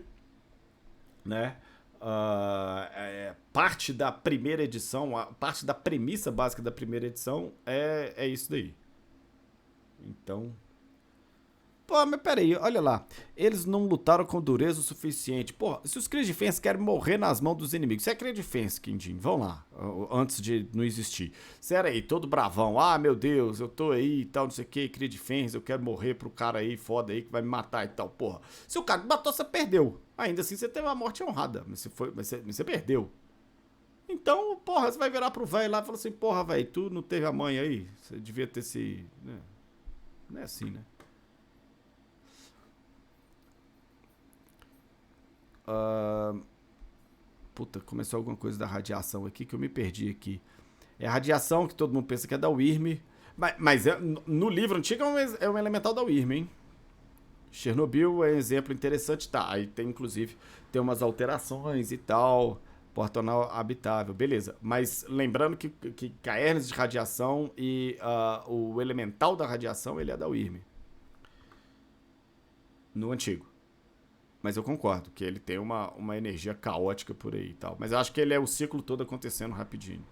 né? Parte da primeira edição, parte da premissa básica da primeira edição é isso daí. Então, pô, mas peraí, olha lá. Eles não lutaram com dureza o suficiente. Pô, se os Cria Defense querem morrer nas mãos dos inimigos, você é Cria Defense, Quindim, vão lá, antes de não existir. Você era aí, todo bravão, meu Deus, eu tô aí e tal, não sei o que, Cria Defense, eu quero morrer pro cara aí, foda aí, que vai me matar e tal, porra. Se o cara te matou, você perdeu. Ainda assim, você teve uma morte honrada, mas você perdeu. Então, porra, você vai virar pro velho lá e falar assim, porra, velho, tu não teve a mãe aí? Você devia ter se... Né? Não é assim, né? Puta, começou alguma coisa da radiação aqui que eu me perdi aqui. É a radiação que todo mundo pensa que é da UIRM. Mas no livro antigo é um elemental da UIRM, hein? Chernobyl é um exemplo interessante, tá? Aí tem, inclusive, tem umas alterações e tal. Porta não habitável, beleza. Mas lembrando que caernes de radiação e o elemental da radiação, ele é da UIRM. No antigo. Mas eu concordo que ele tem uma energia caótica por aí e tal. Mas eu acho que ele é o ciclo todo acontecendo rapidinho.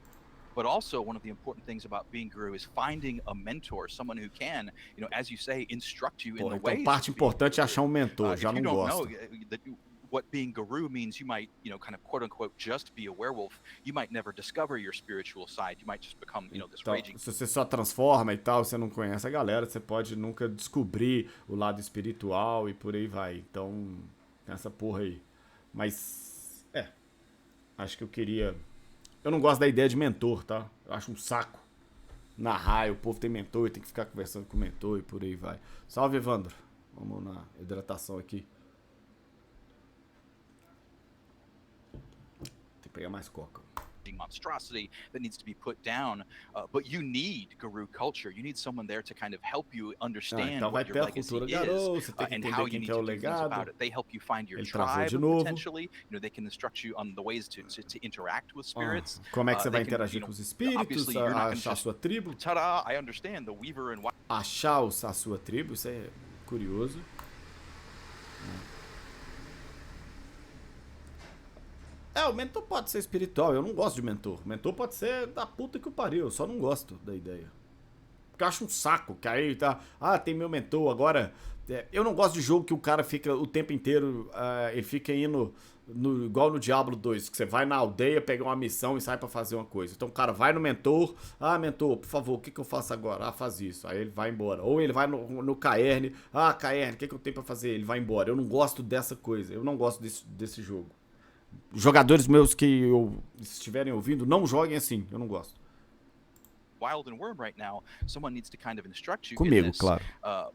But also, one of the important things about being Garou is finding a mentor, someone who can, as you say, instruct you in the ways. Então, parte importante é achar um mentor, já não gosto. What being Garou means, you might, kind of quote unquote just be a werewolf. You might never discover your spiritual side. You might just become, this raging. Se você só transforma e tal, você não conhece a galera, você pode nunca descobrir o lado espiritual e por aí vai. Então, tem essa porra aí. Mas, acho que eu não gosto da ideia de mentor, tá? Eu acho um saco. Narrar, o povo tem mentor e tem que ficar conversando com o mentor e por aí vai. Salve, Evandro. Vamos na hidratação aqui. Pegar mais coca. Monstrosity that needs to be put down, but you need Garou culture. You need someone there to kind of help you understand what your legacy Garou, is and how you need to do things about it. They help you find your tribe potentially. They can instruct you on the ways to interact with spirits. Como é que você vai interagir com os espíritos? Achar a sua tribo? Ta-da! I understand the Weaver and achar a sua tribo, isso é curioso. O mentor pode ser espiritual, eu não gosto de mentor. Mentor pode ser da puta que o pariu, eu só não gosto da ideia. Porque eu acho um saco, que aí tá... tem meu mentor, agora... eu não gosto de jogo que o cara fica o tempo inteiro, ele fica indo igual no Diablo 2, que você vai na aldeia, pega uma missão e sai pra fazer uma coisa. Então o cara vai no mentor, mentor, por favor, o que eu faço agora? Faz isso. Aí ele vai embora. Ou ele vai no Caerne, Caerne, o que eu tenho pra fazer? Ele vai embora. Eu não gosto dessa coisa, eu não gosto desse jogo. Jogadores meus que estiverem ouvindo, não joguem assim, eu não gosto. Wild and worm right now, someone needs to kind of instruct you Comigo, in this. Claro.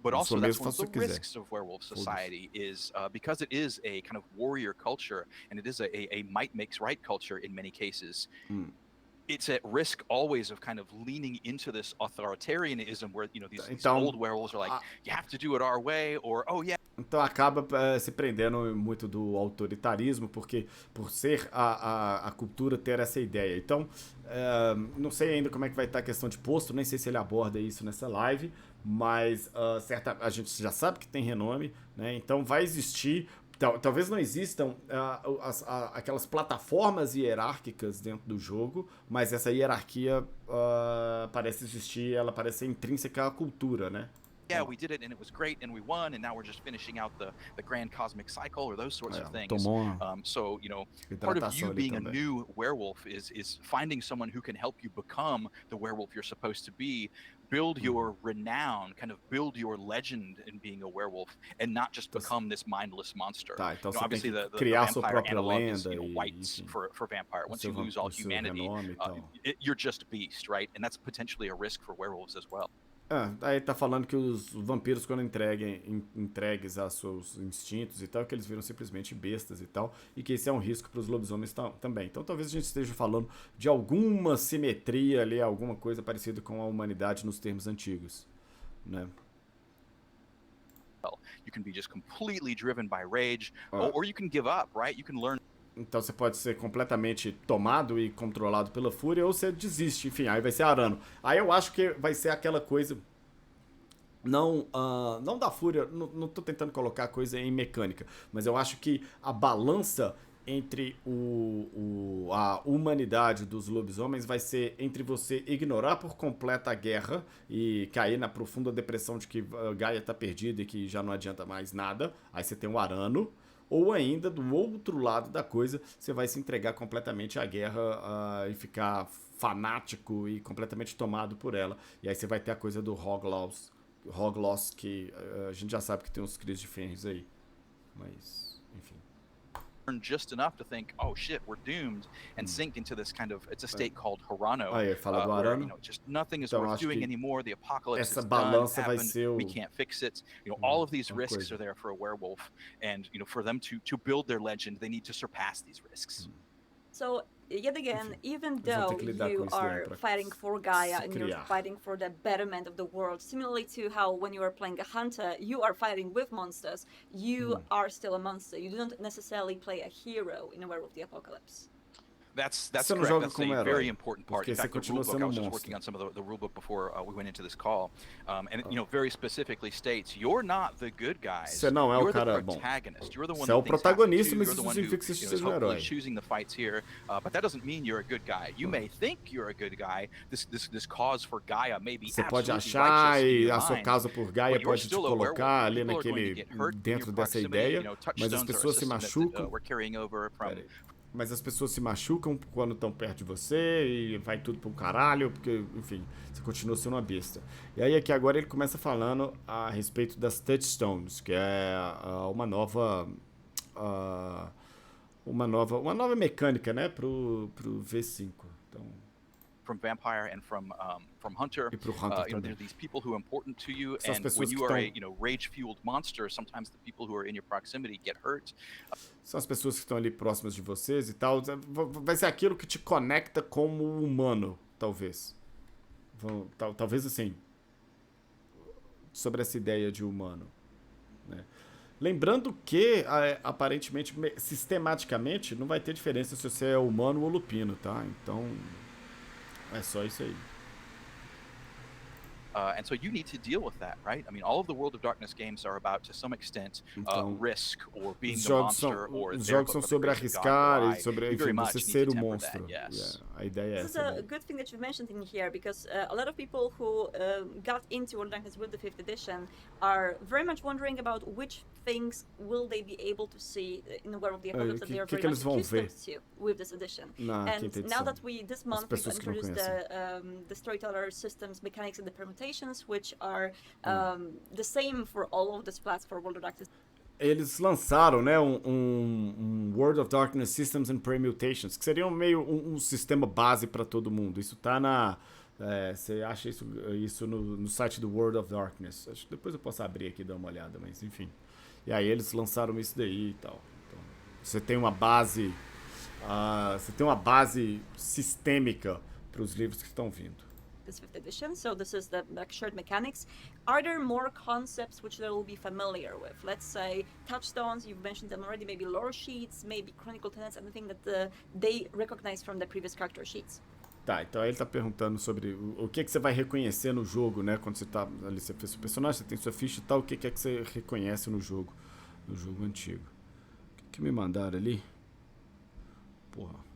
But also that's one of the risks of werewolf society is because it is a kind of warrior culture and it is a might makes right culture in many cases. It's at risk always of kind of leaning into this authoritarianism where, these old werewolves are like, you have to do it our way, or, Então acaba se prendendo muito do autoritarismo, porque por ser a cultura ter essa ideia. Então, não sei ainda como é que vai estar a questão de posto, nem sei se ele aborda isso nessa live, mas a gente já sabe que tem renome, né? Então vai existir... Talvez não existam aquelas plataformas hierárquicas dentro do jogo, mas essa hierarquia parece existir, ela parece ser intrínseca à cultura, né? Yeah, we did it and it was great and we won and now we're just finishing out the grand cosmic cycle or those sorts of things. So, part of you being a new werewolf is finding someone who can help you become the werewolf you're supposed to be. Build your renown, kind of build your legend in being a werewolf, and not just become this mindless monster. Então obviously, the vampire analog is whites for vampire. Once you lose all humanity, you're just a beast, right? And that's potentially a risk for werewolves as well. Aí tá falando que os vampiros, quando entregues a seus instintos e tal, que eles viram simplesmente bestas e tal, e que esse é um risco para os lobisomens também. Então talvez a gente esteja falando de alguma simetria ali, alguma coisa parecida com a humanidade nos termos antigos, né? You can be just completely driven by rage, or you can give up, right? You can learn. Então você pode ser completamente tomado e controlado pela fúria, ou você desiste, enfim, aí vai ser arano. Aí eu acho que vai ser aquela coisa, não da fúria, não tô tentando colocar a coisa em mecânica, mas eu acho que a balança entre a humanidade dos lobisomens vai ser entre você ignorar por completo a guerra e cair na profunda depressão de que Gaia tá perdida e que já não adianta mais nada, aí você tem um arano, ou ainda, do outro lado da coisa, você vai se entregar completamente à guerra e ficar fanático e completamente tomado por ela. E aí você vai ter a coisa do Hogloss, que a gente já sabe que tem uns Cris de Fênix aí. Mas, enfim. Just enough to think, oh shit, we're doomed, and sink into this kind of, it's a state called Hirano, aí fala do arano. Where, just nothing is Então, worth doing anymore. The apocalypse essa is balança done, vai happened, ser we can't fix it. All of these risks are there for a werewolf, and for them to build their legend, they need to surpass these risks. So, yet again, even though you are fighting for Gaia and you're fighting for the betterment of the world, similarly to how when you are playing a hunter, you are fighting with monsters, you are still a monster. You don't necessarily play a hero in a Werewolf the Apocalypse. That's correct. That's a very important part. In fact, the rulebook, I was just working on some of the rulebook before we went into this call, and very specifically states you're not the good guys. Você não é o cara bom. You're the one Você é o protagonista, mas isso significa que você seja um herói. Choosing the fights here, but that doesn't mean you're a good guy. You may think you're a good guy. This cause for Gaia may be você pode achar e a sua causa por Gaia pode te colocar ali naquele dentro dessa ideia, mas as pessoas se machucam. Mas as pessoas se machucam quando estão perto de você e vai tudo pro caralho, porque, enfim, você continua sendo uma besta. E aí aqui agora ele começa falando a respeito das touchstones, que é uma nova mecânica, né, pro V5. Então, from Vampire and from Hunter, there are these people who are important to you, and when you are a rage-fueled monster, sometimes the people who are in your proximity get hurt. São as pessoas que estão ali próximas de vocês e tal. Vai ser aquilo que te conecta como humano, talvez. Talvez assim, sobre essa ideia de humano, né? Lembrando que, aparentemente, sistematicamente, não vai ter diferença se você é humano ou lupino, tá? Então, é só isso aí. And so you need to deal with that, right? I mean, all of the World of Darkness games are about, to some extent, risk or being the monster or os jogos são sobre arriscar e sobre você ser o monstro. A ideia é essa. This is a good thing that you mentioned in here, because a lot of people who got into World of Darkness with the 5th edition are very much wondering about which things will they be able to see in the World of the Apocalypse that they are very much accustomed to with this edition. And now that this month we've introduced the storyteller systems, mechanics, and the permutations, which are the same for all of the splats for World of Darkness. Eles lançaram, né, um World of Darkness Systems and Permutations, que seria meio um sistema base para todo mundo. Isso tá você acha isso no site do World of Darkness. Acho que depois eu posso abrir aqui e dar uma olhada, mas enfim. E aí eles lançaram isso daí e tal. Então, você tem uma base sistêmica para os livros que estão vindo. This 5th edition, so this is the shared mechanics. Are there more concepts which they will be familiar with? Let's say touchstones, you've mentioned them already, maybe lore sheets, maybe chronicle tenets, anything that they recognize from the previous character sheets. Tá, então aí ele tá perguntando sobre o que você vai reconhecer no jogo, né? Quando você tá ali, você fez seu personagem, você tem sua ficha e tal, o que é que você reconhece no jogo antigo. O que me mandaram ali? Porra.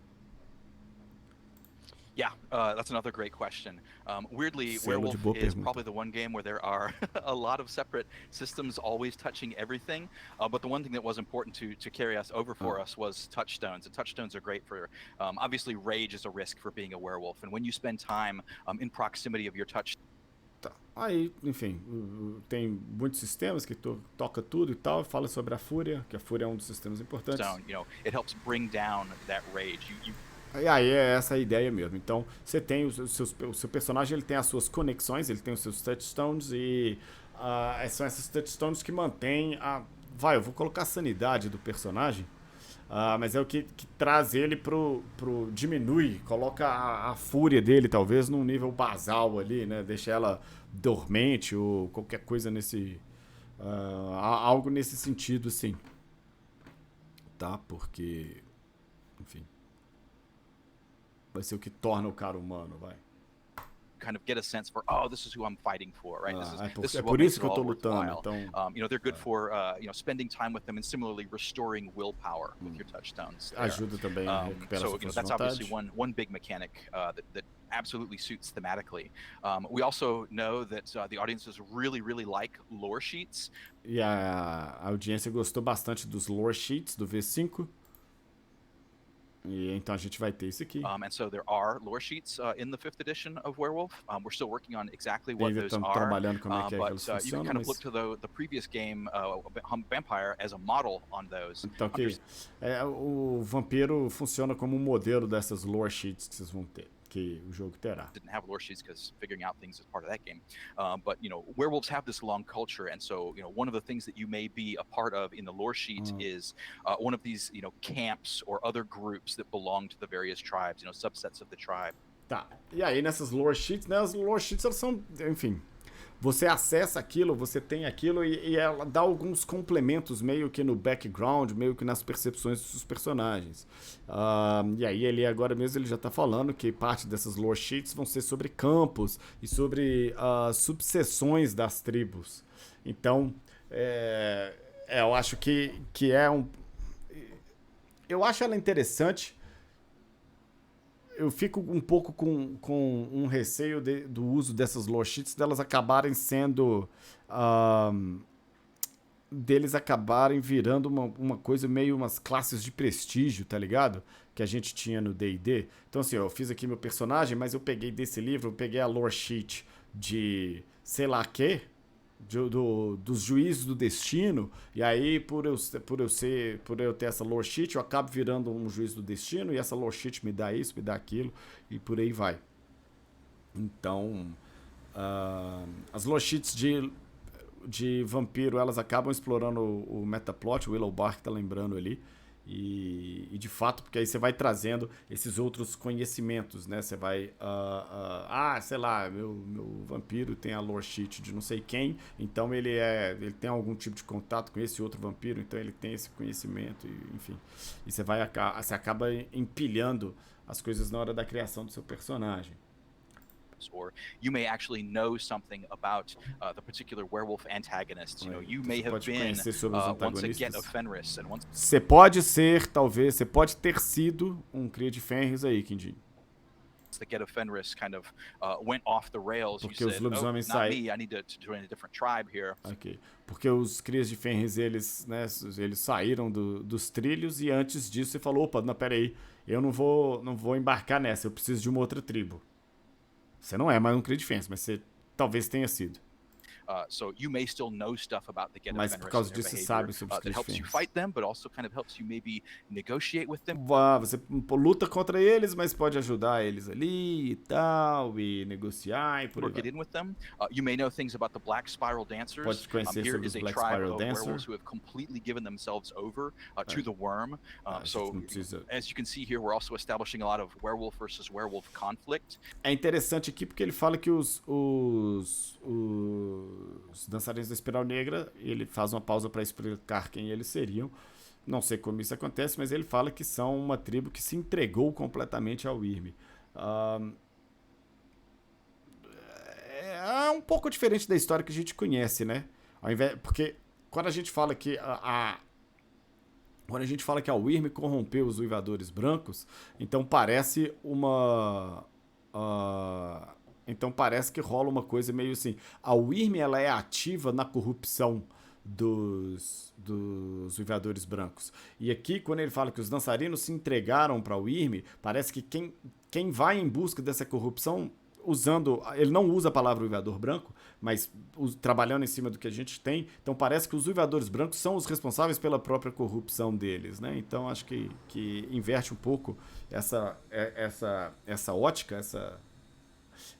Yeah, that's another great question. Weirdly, Werewolf is probably the one game where there are a lot of separate systems always touching everything. But the one thing that was important to carry us over for us was touchstones. And touchstones are great for, obviously, rage is a risk for being a werewolf. And when you spend time in proximity of your touch. Tá. Aí, enfim, tem muitos sistemas que toca tudo e tal, fala sobre a fúria, que a fúria é um dos sistemas importantes. It helps bring down that rage. E aí é essa a ideia mesmo. Então, você tem o seu personagem, ele tem as suas conexões, ele tem os seus touchstones e são essas touchstones que mantêm eu vou colocar a sanidade do personagem, mas é o que traz ele diminui, coloca a fúria dele talvez num nível basal ali, né? Deixa ela dormente ou qualquer coisa Algo nesse sentido, sim. Tá? Porque, enfim, vai ser o que torna o cara humano, vai. Kind of get a sense for, oh, this is who I'm fighting for, right? This is por isso que eu tô lutando. Então, they're good for spending time with them and similarly restoring willpower with your touchstones. There. Ajuda também a recuperar sua força de that's vontade. obviously one big mechanic that absolutely suits thematically. We also know that the audiences really, really like lore sheets. E a audiência gostou bastante dos lore sheets do V5. E então a gente vai ter isso aqui. And so there are lore sheets in the 5th edition of Werewolf. We're still working on exactly what those are. Trabalhando como é que eles but you can kind of look to the previous game, Vampire, as a model on those. Então o vampiro funciona como um modelo dessas lore sheets que vocês vão ter, que o jogo terá. Didn't have lore sheets because figuring out things is part of that game. But werewolves have this long culture, and so one of the things that you may be a part of in the lore sheet is one of these camps or other groups that belong to the various tribes, subsets of the tribe. Tá. E aí nessas lore sheets, né? As lore sheets elas são, enfim, você acessa aquilo, você tem aquilo e ela dá alguns complementos meio que no background, meio que nas percepções dos personagens. E aí ele agora mesmo ele já tá falando que parte dessas lore sheets vão ser sobre campos e sobre subseções das tribos. Então, eu acho que é um... Eu acho ela interessante. Eu fico um pouco com um receio do uso dessas lore sheets, delas acabarem sendo... deles acabarem virando uma coisa meio umas classes de prestígio, tá ligado? Que a gente tinha no D&D. Então assim, eu fiz aqui meu personagem, mas eu peguei desse livro, eu peguei a lore sheet de sei lá quê, dos juízes do destino, e aí por eu ter essa lore sheet, eu acabo virando um juiz do destino, e essa lore sheet me dá isso, me dá aquilo, e por aí vai. Então, as lore sheets de vampiro, elas acabam explorando o metaplot, o Willow Bark tá lembrando ali, e de fato, porque aí você vai trazendo esses outros conhecimentos, né? Você vai, sei lá, meu vampiro tem a lore sheet de não sei quem, então ele tem algum tipo de contato com esse outro vampiro, então ele tem esse conhecimento, enfim. E você acaba empilhando as coisas na hora da criação do seu personagem. Or you may actually know something about the particular werewolf antagonists. You may have been once a Get of Fenris and once. Você pode ser, talvez, você pode ter sido um cria de Fenris aí, Quindinho. The Get of Fenris kind of went off the rails. Porque os lobisomens I need to join a different tribe here. Ok. Porque os crias de Fenris, eles saíram dos trilhos e antes disso você falou, opa, não, peraí, eu não vou embarcar nessa, eu preciso de uma outra tribo. Você não é mais um cria de Fenris, mas você talvez tenha sido. So you may still know stuff about the Get of Fenris. Mas por causa disso você sabe sobre os crias de Fenris. That helps you fight them, but also kind of helps you maybe negotiate with them. Você luta contra eles, mas pode ajudar eles ali e tal, e negociar e por aí vai. Get in with them. You may know things about the Black Spiral Dancers. Pode conhecer sobre os Black Spiral Dancers. Who have completely given themselves over to the worm. So as you can see here, we're also establishing a lot of werewolf versus werewolf conflict. É interessante aqui porque ele fala que os dançarinos da Espiral Negra, ele faz uma pausa para explicar quem eles seriam. Não sei como isso acontece, mas ele fala que são uma tribo que se entregou completamente ao Wyrm. É um pouco diferente da história que a gente conhece, né? Porque quando a gente fala que a Wyrm corrompeu os uivadores brancos, então parece que rola uma coisa meio assim. A Wyrm, ela é ativa na corrupção dos uivadores brancos. E aqui, quando ele fala que os dançarinos se entregaram para o Wyrm, parece que quem vai em busca dessa corrupção, ele não usa a palavra uivador branco, mas trabalhando em cima do que a gente tem, então parece que os uivadores brancos são os responsáveis pela própria corrupção deles, né? Então acho que inverte um pouco essa ótica,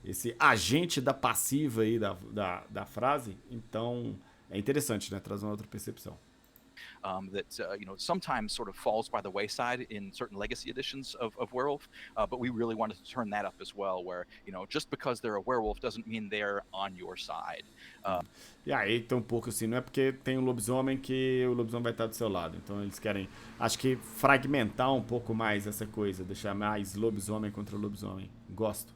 esse agente da passiva aí da frase. Então é interessante, né? Traz uma outra percepção. that sometimes sort of falls by the wayside in certain legacy editions of Werewolf, but we really wanted to turn that up as well, where just because they're a werewolf doesn't mean they're on your side. E aí tem um pouco assim, não é porque tem um lobisomem que o lobisomem vai estar do seu lado. Então eles querem, acho que fragmentar um pouco mais essa coisa, deixar mais lobisomem contra lobisomem. Gosto.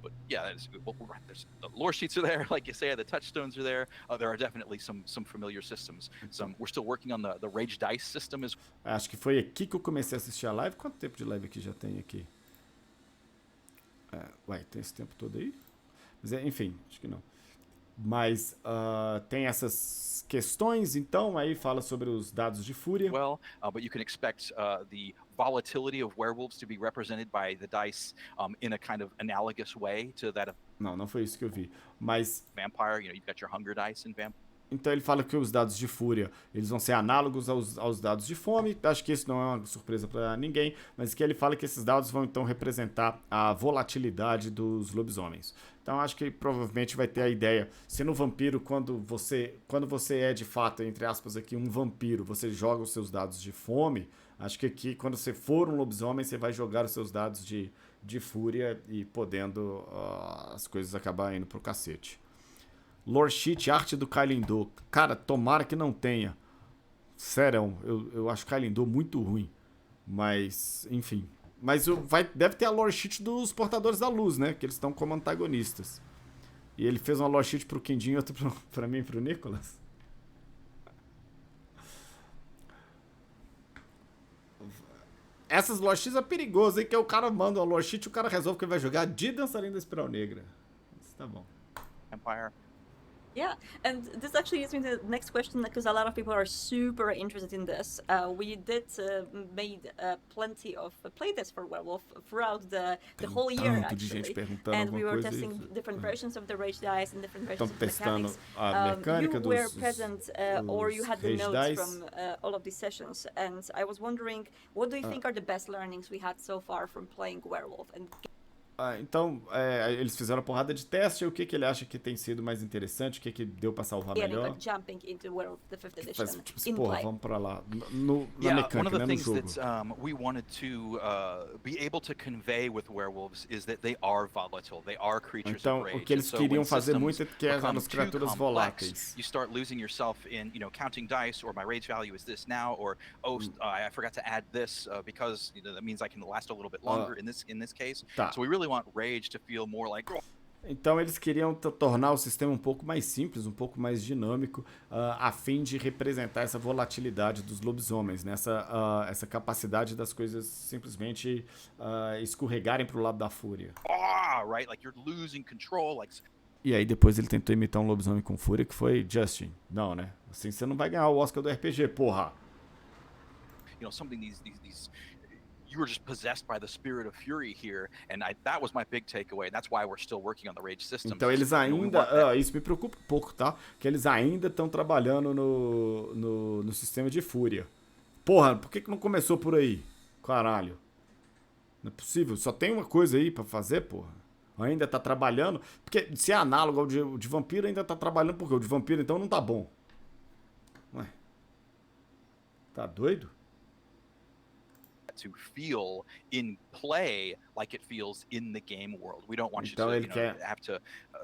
But yeah, there's the lore sheets are there, like you say, the touchstones are there. There are definitely some familiar systems. We're still working on the Rage Dice system. Acho que foi aqui que eu comecei a assistir a live. Quanto tempo de live aqui já tem aqui? Ué, tem esse tempo todo aí? Mas enfim, acho que não. Mas tem essas questões, então, aí fala sobre os dados de fúria. Well, but you can expect the volatility of werewolves to be represented by the dice in a kind of analogous way to that of Não foi isso que eu vi. Mas vampire, you've got your hunger dice in vampire. Então ele fala que os dados de fúria eles vão ser análogos aos dados de fome. Acho que isso não é uma surpresa para ninguém, mas que ele fala que esses dados vão então representar a volatilidade dos lobisomens. Então acho que provavelmente vai ter a ideia, se no vampiro, quando você é de fato, entre aspas aqui, um vampiro, você joga os seus dados de fome, acho que aqui quando você for um lobisomem, você vai jogar os seus dados de fúria e podendo as coisas acabar indo pro cacete. Lore Sheet, arte do Kailindô. Cara, tomara que não tenha. Sério, eu acho Kailindô muito ruim. Mas, enfim. Mas deve ter a Lore Sheet dos Portadores da Luz, né? Que eles estão como antagonistas. E ele fez uma Lore Sheet pro Quindim e outra pra mim e pro Nicolas. Essas Lore Sheets é perigoso, hein? Que o cara manda uma Lore Sheet e o cara resolve que ele vai jogar de Dançarina da Espiral Negra. Isso tá bom. Empire. Yeah, and this actually leads me to the next question, because a lot of people are super interested in this. We did made plenty of playtests for Werewolf throughout the whole year, actually. And we were testing different versions of the Rage Dice and different versions of the mechanics. You were present, or you had the notes from all of these sessions. And I was wondering, what do you think are the best learnings we had so far from playing Werewolf? And então, eles fizeram a porrada de teste. O que ele acha que tem sido mais interessante? O que deu pra salvar melhor? Jumping into Werewolf, the 5th edition, tipo, porra, vamos pra lá. Na mecânica, one of the things no jogo. that we wanted to be able to convey with werewolves is that they are volatile. They are creatures of rage. O que eles queriam fazer muito é que eram as criaturas voláteis. You start losing yourself in, counting dice, or my rage value is this now, or I forgot to add this because that means I can last a little bit longer in this case. So we really want rage to feel more like. Então eles queriam tornar o sistema um pouco mais simples, um pouco mais dinâmico, a fim de representar essa volatilidade dos lobisomens, né? Essa capacidade das coisas simplesmente escorregarem pro lado da fúria. Right, like you're losing control, like. E aí depois ele tentou imitar um lobisomem com fúria, que foi Justin. Não, né? Assim você não vai ganhar o Oscar do RPG, porra. Something these you were just possessed by the spirit of fury here, and that was my big takeaway. That's why we're still working on the rage systems. Então eles ainda, isso me preocupa um pouco, tá? Que eles ainda estão trabalhando no sistema de fúria. Porra, por que não começou por aí? Caralho. Não é possível, só tem uma coisa aí pra fazer, porra. Ainda tá trabalhando, porque se é análogo ao de vampiro, ainda tá trabalhando, porque o de vampiro então não tá bom. Ué. Tá doido? To feel in play like it feels in the game world. We don't want you to have to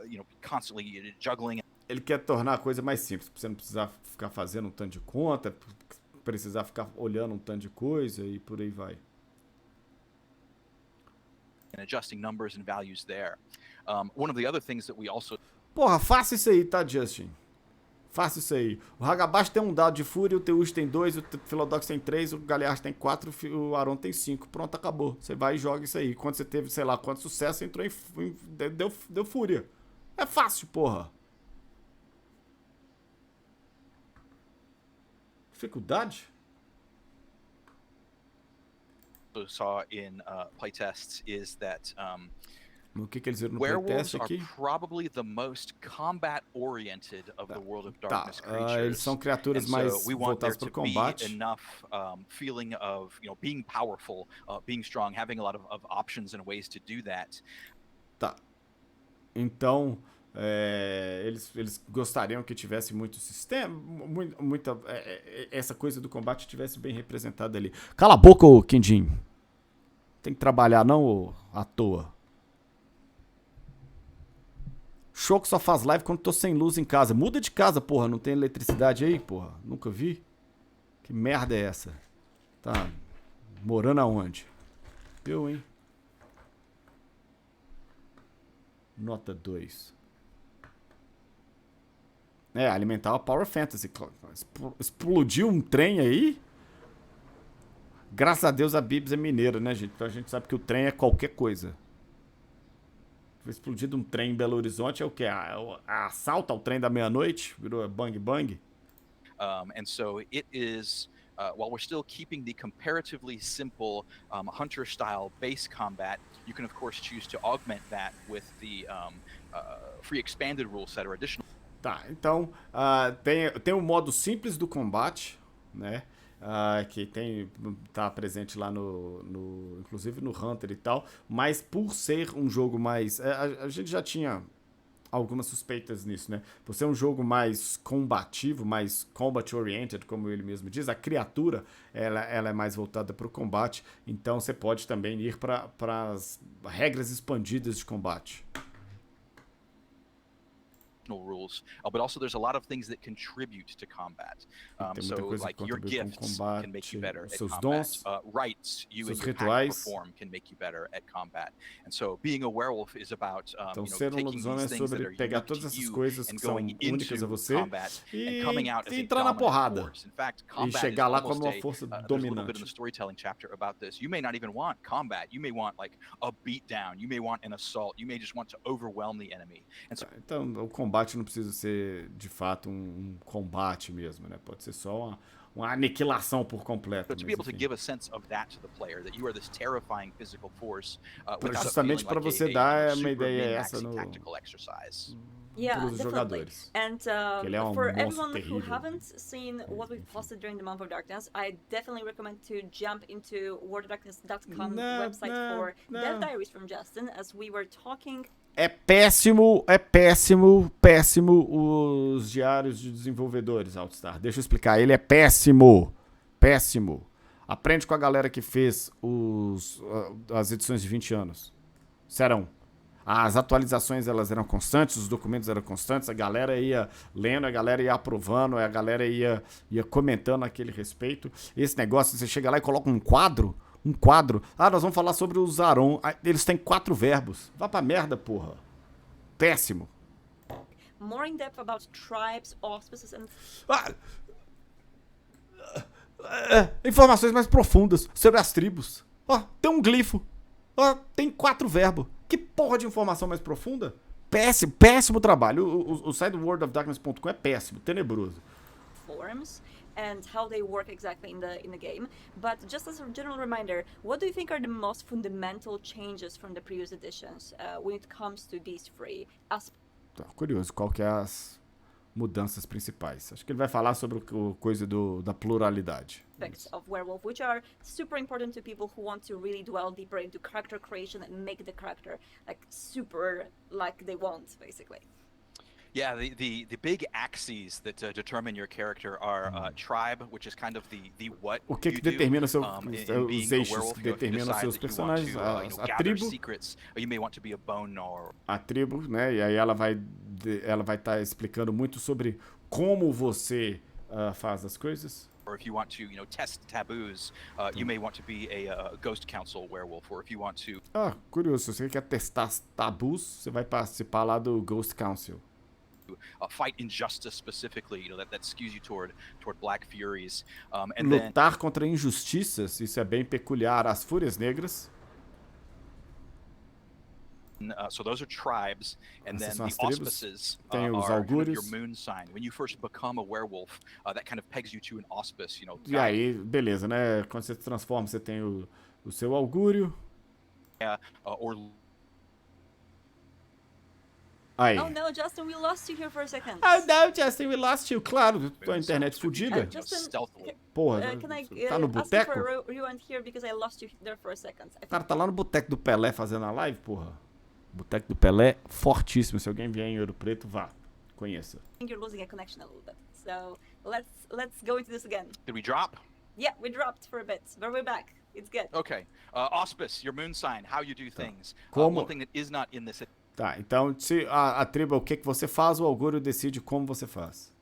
be constantly juggling. Ele quer tornar a coisa mais simples, pra você não precisar ficar fazendo um tanto de conta, precisar ficar olhando um tanto de coisa e por aí vai. And adjusting numbers and values there. One of the other things that we also. Porra, faça isso aí, tá, Justin? Faça isso aí. O Hagabashi tem um dado de fúria, o Teus tem 2, o Philodox tem 3, o Galearte tem 4, o Aron tem 5. Pronto, acabou. Você vai e joga isso aí. Quando você teve, sei lá, quanto sucesso, entrou deu fúria. É fácil, porra. Dificuldade? Saw in playtests is that o que eles viram no playtest aqui? Werewolves are probably the most combat-oriented of the World of Darkness creatures. Eles são criaturas mais voltadas para o combate. Enough feeling of being powerful, being strong, having a lot of options and ways to do that. Tá. Então, Eles gostariam que tivesse muito sistema, essa coisa do combate tivesse bem representada ali. Cala a boca, ô Quindim. Tem que trabalhar não, ô, à toa. Show que só faz live quando tô sem luz em casa. Muda de casa, porra. Não tem eletricidade aí, porra? Nunca vi. Que merda é essa? Tá morando aonde? Eu, hein? Nota 2. Alimentar a Power Fantasy. Explodiu um trem aí? Graças a Deus a Bibs é mineira, né, gente? Então a gente sabe que o trem é qualquer coisa. Foi explodido um trem em Belo Horizonte, é o quê? Assalto ao trem da meia-noite? Virou bang bang? And so it is, while we're still keeping the comparatively simple hunter-style base combat, you can of course choose to augment that with the free expanded rule set or additional. Tá, então tem o modo simples do combate, né? Que tá presente lá inclusive no Hunter e tal, mas por ser um jogo mais... a gente já tinha algumas suspeitas nisso, né? Por ser um jogo mais combativo, mais combat-oriented, como ele mesmo diz, a criatura, ela é mais voltada para o combate, então você pode também ir para as regras expandidas de combate. Rules, but also there's a lot of things that contribute to combat. So like your gifts can make you better at combat. Rights you and your pack perform can make you better at combat. And so being a werewolf is about taking these things that are unique to you and going into combat and coming out as a dominant force. In fact, combat is almost there's a little bit in the storytelling chapter about this. You may not even want combat. You may want like a beatdown. You may want an assault. You may just want to overwhelm the enemy. And so, então o combate não precisa ser, de fato, um combate mesmo, né? Pode ser só uma aniquilação por completo. To be able to give a sense of that to the player, that you are this terrifying physical force, justamente para você dar uma ideia essa no Yeah, definitely. And for everyone who haven't seen what we've posted during the month of darkness, I definitely recommend to jump into wordofdarkness.com website for Dev Diaries from Justin, as we were talking. É péssimo os diários de desenvolvedores, Altstar. Deixa eu explicar, ele é péssimo. Aprende com a galera que fez as edições de 20 anos. Serão. As atualizações elas eram constantes, os documentos eram constantes, a galera ia lendo, a galera ia aprovando, a galera ia comentando aquele respeito. Esse negócio, você chega lá e coloca um quadro. Nós vamos falar sobre os Aron. Eles têm 4 verbos. Vá pra merda, porra. Péssimo. More in depth about tribes, auspices and... informações mais profundas sobre as tribos. Tem um glifo. Tem 4 verbos. Que porra de informação mais profunda? Péssimo trabalho. O site do worldofdarkness.com é péssimo, tenebroso. Forms and how they work exactly in the game. But just as a general reminder, what do you think are the most fundamental changes from the previous editions when it comes to these three? Curioso, qual que é as mudanças principais? Acho que ele vai falar sobre o coisa da pluralidade. Aspects of werewolf, which are super important to people who want to really dwell deeper into character creation and make the character like super like they want, basically. Yeah, the big axes that determine your character are tribe, which is kind of the what o que determina os eixos que determinam seus personagens, a tribo. Secrets, or you may want to be a bone gnawer. A tribo, né? E aí ela vai estar explicando muito sobre como você faz as coisas. Or if you want to, test taboos, you may want to be a ghost council werewolf. Or if you want to... curioso. Se você quer testar tabus, você vai participar lá do Ghost Council. Fight injustice specifically, that skews you toward black furies. Lutar contra injustiças, isso é bem peculiar. As Fúrias Negras. So those are tribes, and then the auspices tem os are augúrios. Kind of your moon sign. When you first become a werewolf, that kind of pegs you to an auspice, E aí, beleza, né? Quando você se transforma, você tem o seu augúrio. Aí. Oh no, Justin, we lost you here for a second. Oh no, Justin, we lost you. Claro, tua internet fodida. Porra, tá no boteco? Rewind here because I lost you there for a second. O cara tá lá no boteco do Pelé fazendo a live, porra. Boteco do Pelé, fortíssimo. Se alguém vier em Ouro Preto, vá. Conheça. I think you're losing a connection a little bit. So let's go into this again. Did we drop? Yeah, we dropped for a bit, but we're back. It's good. Okay. Auspice, your moon sign, how you do things. Como... One thing that is not in this... Tá, então se a tribo é o que você faz, o augúrio decide como você faz.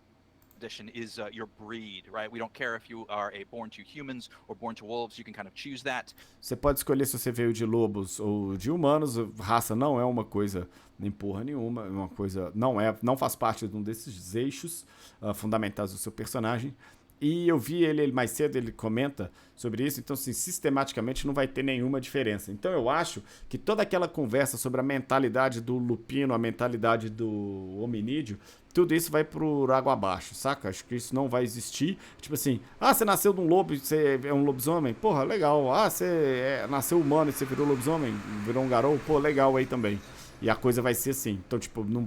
Edition is your breed, right? We don't care if you are born to humans or born to wolves. You can kind of choose that. Você pode escolher se você veio de lobos ou de humanos. Raça não é uma coisa nem porra nenhuma, é uma coisa não faz parte de um desses eixos fundamentais do seu personagem. E eu vi ele mais cedo, ele comenta sobre isso, então assim, sistematicamente não vai ter nenhuma diferença. Então eu acho que toda aquela conversa sobre a mentalidade do lupino, a mentalidade do hominídeo, tudo isso vai por água abaixo, saca? Acho que isso não vai existir. Tipo assim, você nasceu de um lobo e você é um lobisomem? Porra, legal. Você nasceu humano e você virou lobisomem, virou um garou? Pô, legal aí também. E a coisa vai ser assim. Então, tipo, não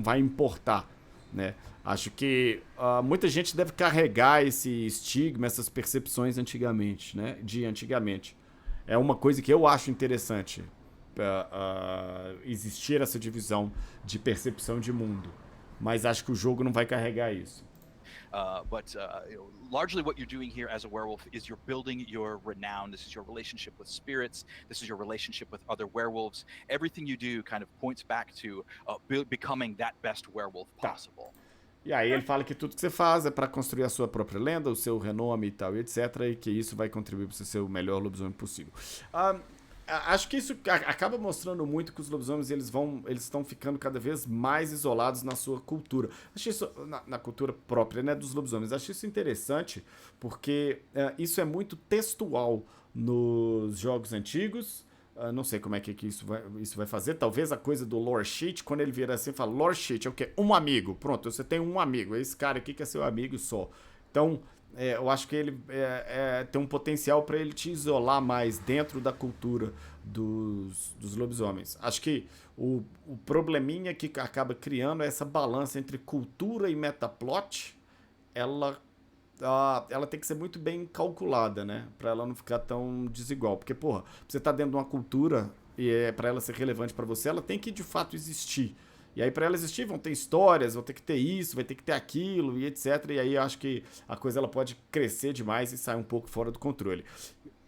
vai importar, né? Acho que muita gente deve carregar esse estigma, essas percepções antigamente, né? De antigamente. É uma coisa que eu acho interessante, existir essa divisão de percepção de mundo. Mas acho que o jogo não vai carregar isso. Largely what you're doing here as a werewolf is you're building your renown. This is your relationship with spirits. This is your relationship with other werewolves. Everything you do kind of points back to becoming that best werewolf possible. E aí ele fala que tudo que você faz é para construir a sua própria lenda, o seu renome e tal, e etc. E que isso vai contribuir para você ser o melhor lobisomem possível. Acho que isso acaba mostrando muito que os lobisomens eles estão ficando cada vez mais isolados na sua cultura. Acho isso na cultura própria, né, dos lobisomens. Acho isso interessante porque isso é muito textual nos jogos antigos. Não sei como é que isso vai fazer. Talvez a coisa do lore sheet, quando ele vira assim e fala, lore sheet é o quê? Um amigo. Pronto, você tem um amigo. Esse cara aqui que é seu amigo só. Então, eu acho que ele tem um potencial para ele te isolar mais dentro da cultura dos lobisomens. Acho que o probleminha que acaba criando é essa balança entre cultura e metaplot. Ela tem que ser muito bem calculada, né? Pra ela não ficar tão desigual. Porque, porra, você tá dentro de uma cultura e pra ela ser relevante pra você, ela tem que, de fato, existir. E aí, pra ela existir, vão ter histórias, vão ter que ter isso, vai ter que ter aquilo e etc. E aí, eu acho que a coisa ela pode crescer demais e sair um pouco fora do controle.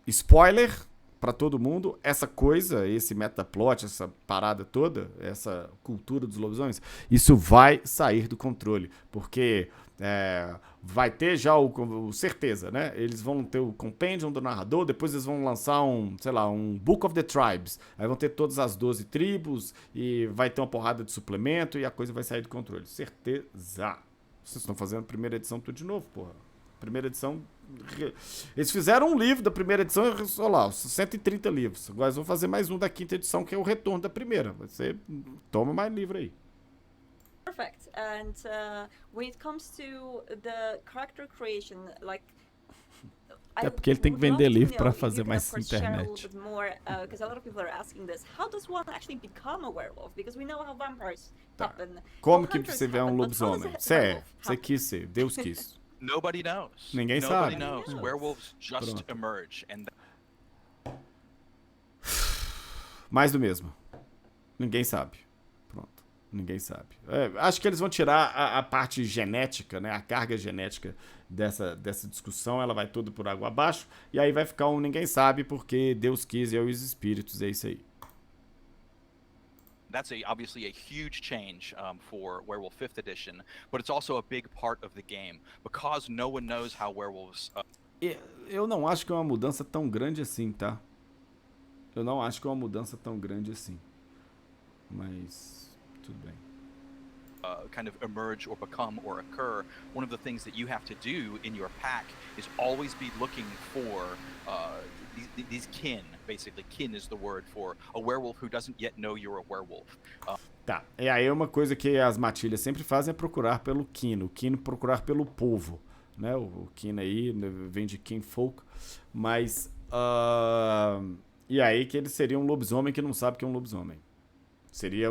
Spoiler pra todo mundo, essa coisa, esse metaplot, essa parada toda, essa cultura dos lobisomens, isso vai sair do controle. Porque... vai ter já o certeza, né? Eles vão ter o Compendium do narrador, depois eles vão lançar um Book of the Tribes. Aí vão ter todas as 12 tribos e vai ter uma porrada de suplemento e a coisa vai sair do controle. Certeza. Vocês estão fazendo a primeira edição tudo de novo, porra. Primeira edição... Eles fizeram um livro da primeira edição, olha lá, 130 livros. Agora eles vão fazer mais um da quinta edição, que é o retorno da primeira. Você toma mais livro aí. Perfect. And when it comes to the character creation, like é porque ele tem que vender livro para fazer mais internet. Because a lot of people are asking this. How does one actually become a werewolf? Because we know how vampires happen. Como que você vê um lobisomem? Você quis ser, Deus quis. Nobody knows. Ninguém sabe. Nobody knows. Werewolves just emerge. Mais do mesmo. Ninguém sabe. Ninguém sabe. Acho que eles vão tirar a parte genética, né? A carga genética dessa discussão, ela vai toda por água abaixo, e aí vai ficar um ninguém sabe porque Deus quis e é os espíritos, é isso aí. That's obviously a huge change for Werewolf 5th Edition, but it's also a big part of the game, because no one knows how werewolves... Eu não acho que é uma mudança tão grande assim, tá? Eu não acho que é uma mudança tão grande assim. Mas... tudo bem. Kind of emerge or become or occur, one of the things that you have to do in your pack is always be looking for these kin. Basically, kin is the word for a werewolf who doesn't yet know you're a werewolf. Tá, e aí uma coisa que as matilhas sempre fazem é procurar pelo kin, o kin procurar pelo povo, né? O kin aí vem de kinfolk, mas e aí que ele seria um lobisomem que não sabe que é um lobisomem. Seria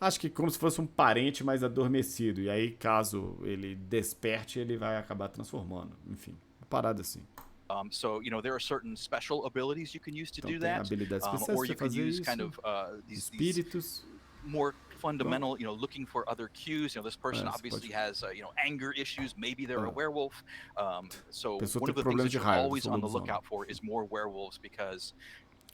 acho que como se fosse um parente mais adormecido. E aí, caso ele desperte, ele vai acabar transformando. Enfim, uma parada assim. So, there are certain special abilities you can use to do that, or you can use kind of these more fundamental, looking for other cues. This person obviously has, anger issues. Maybe they're a werewolf. So one of the things that you're always on the lookout for is more werewolves, because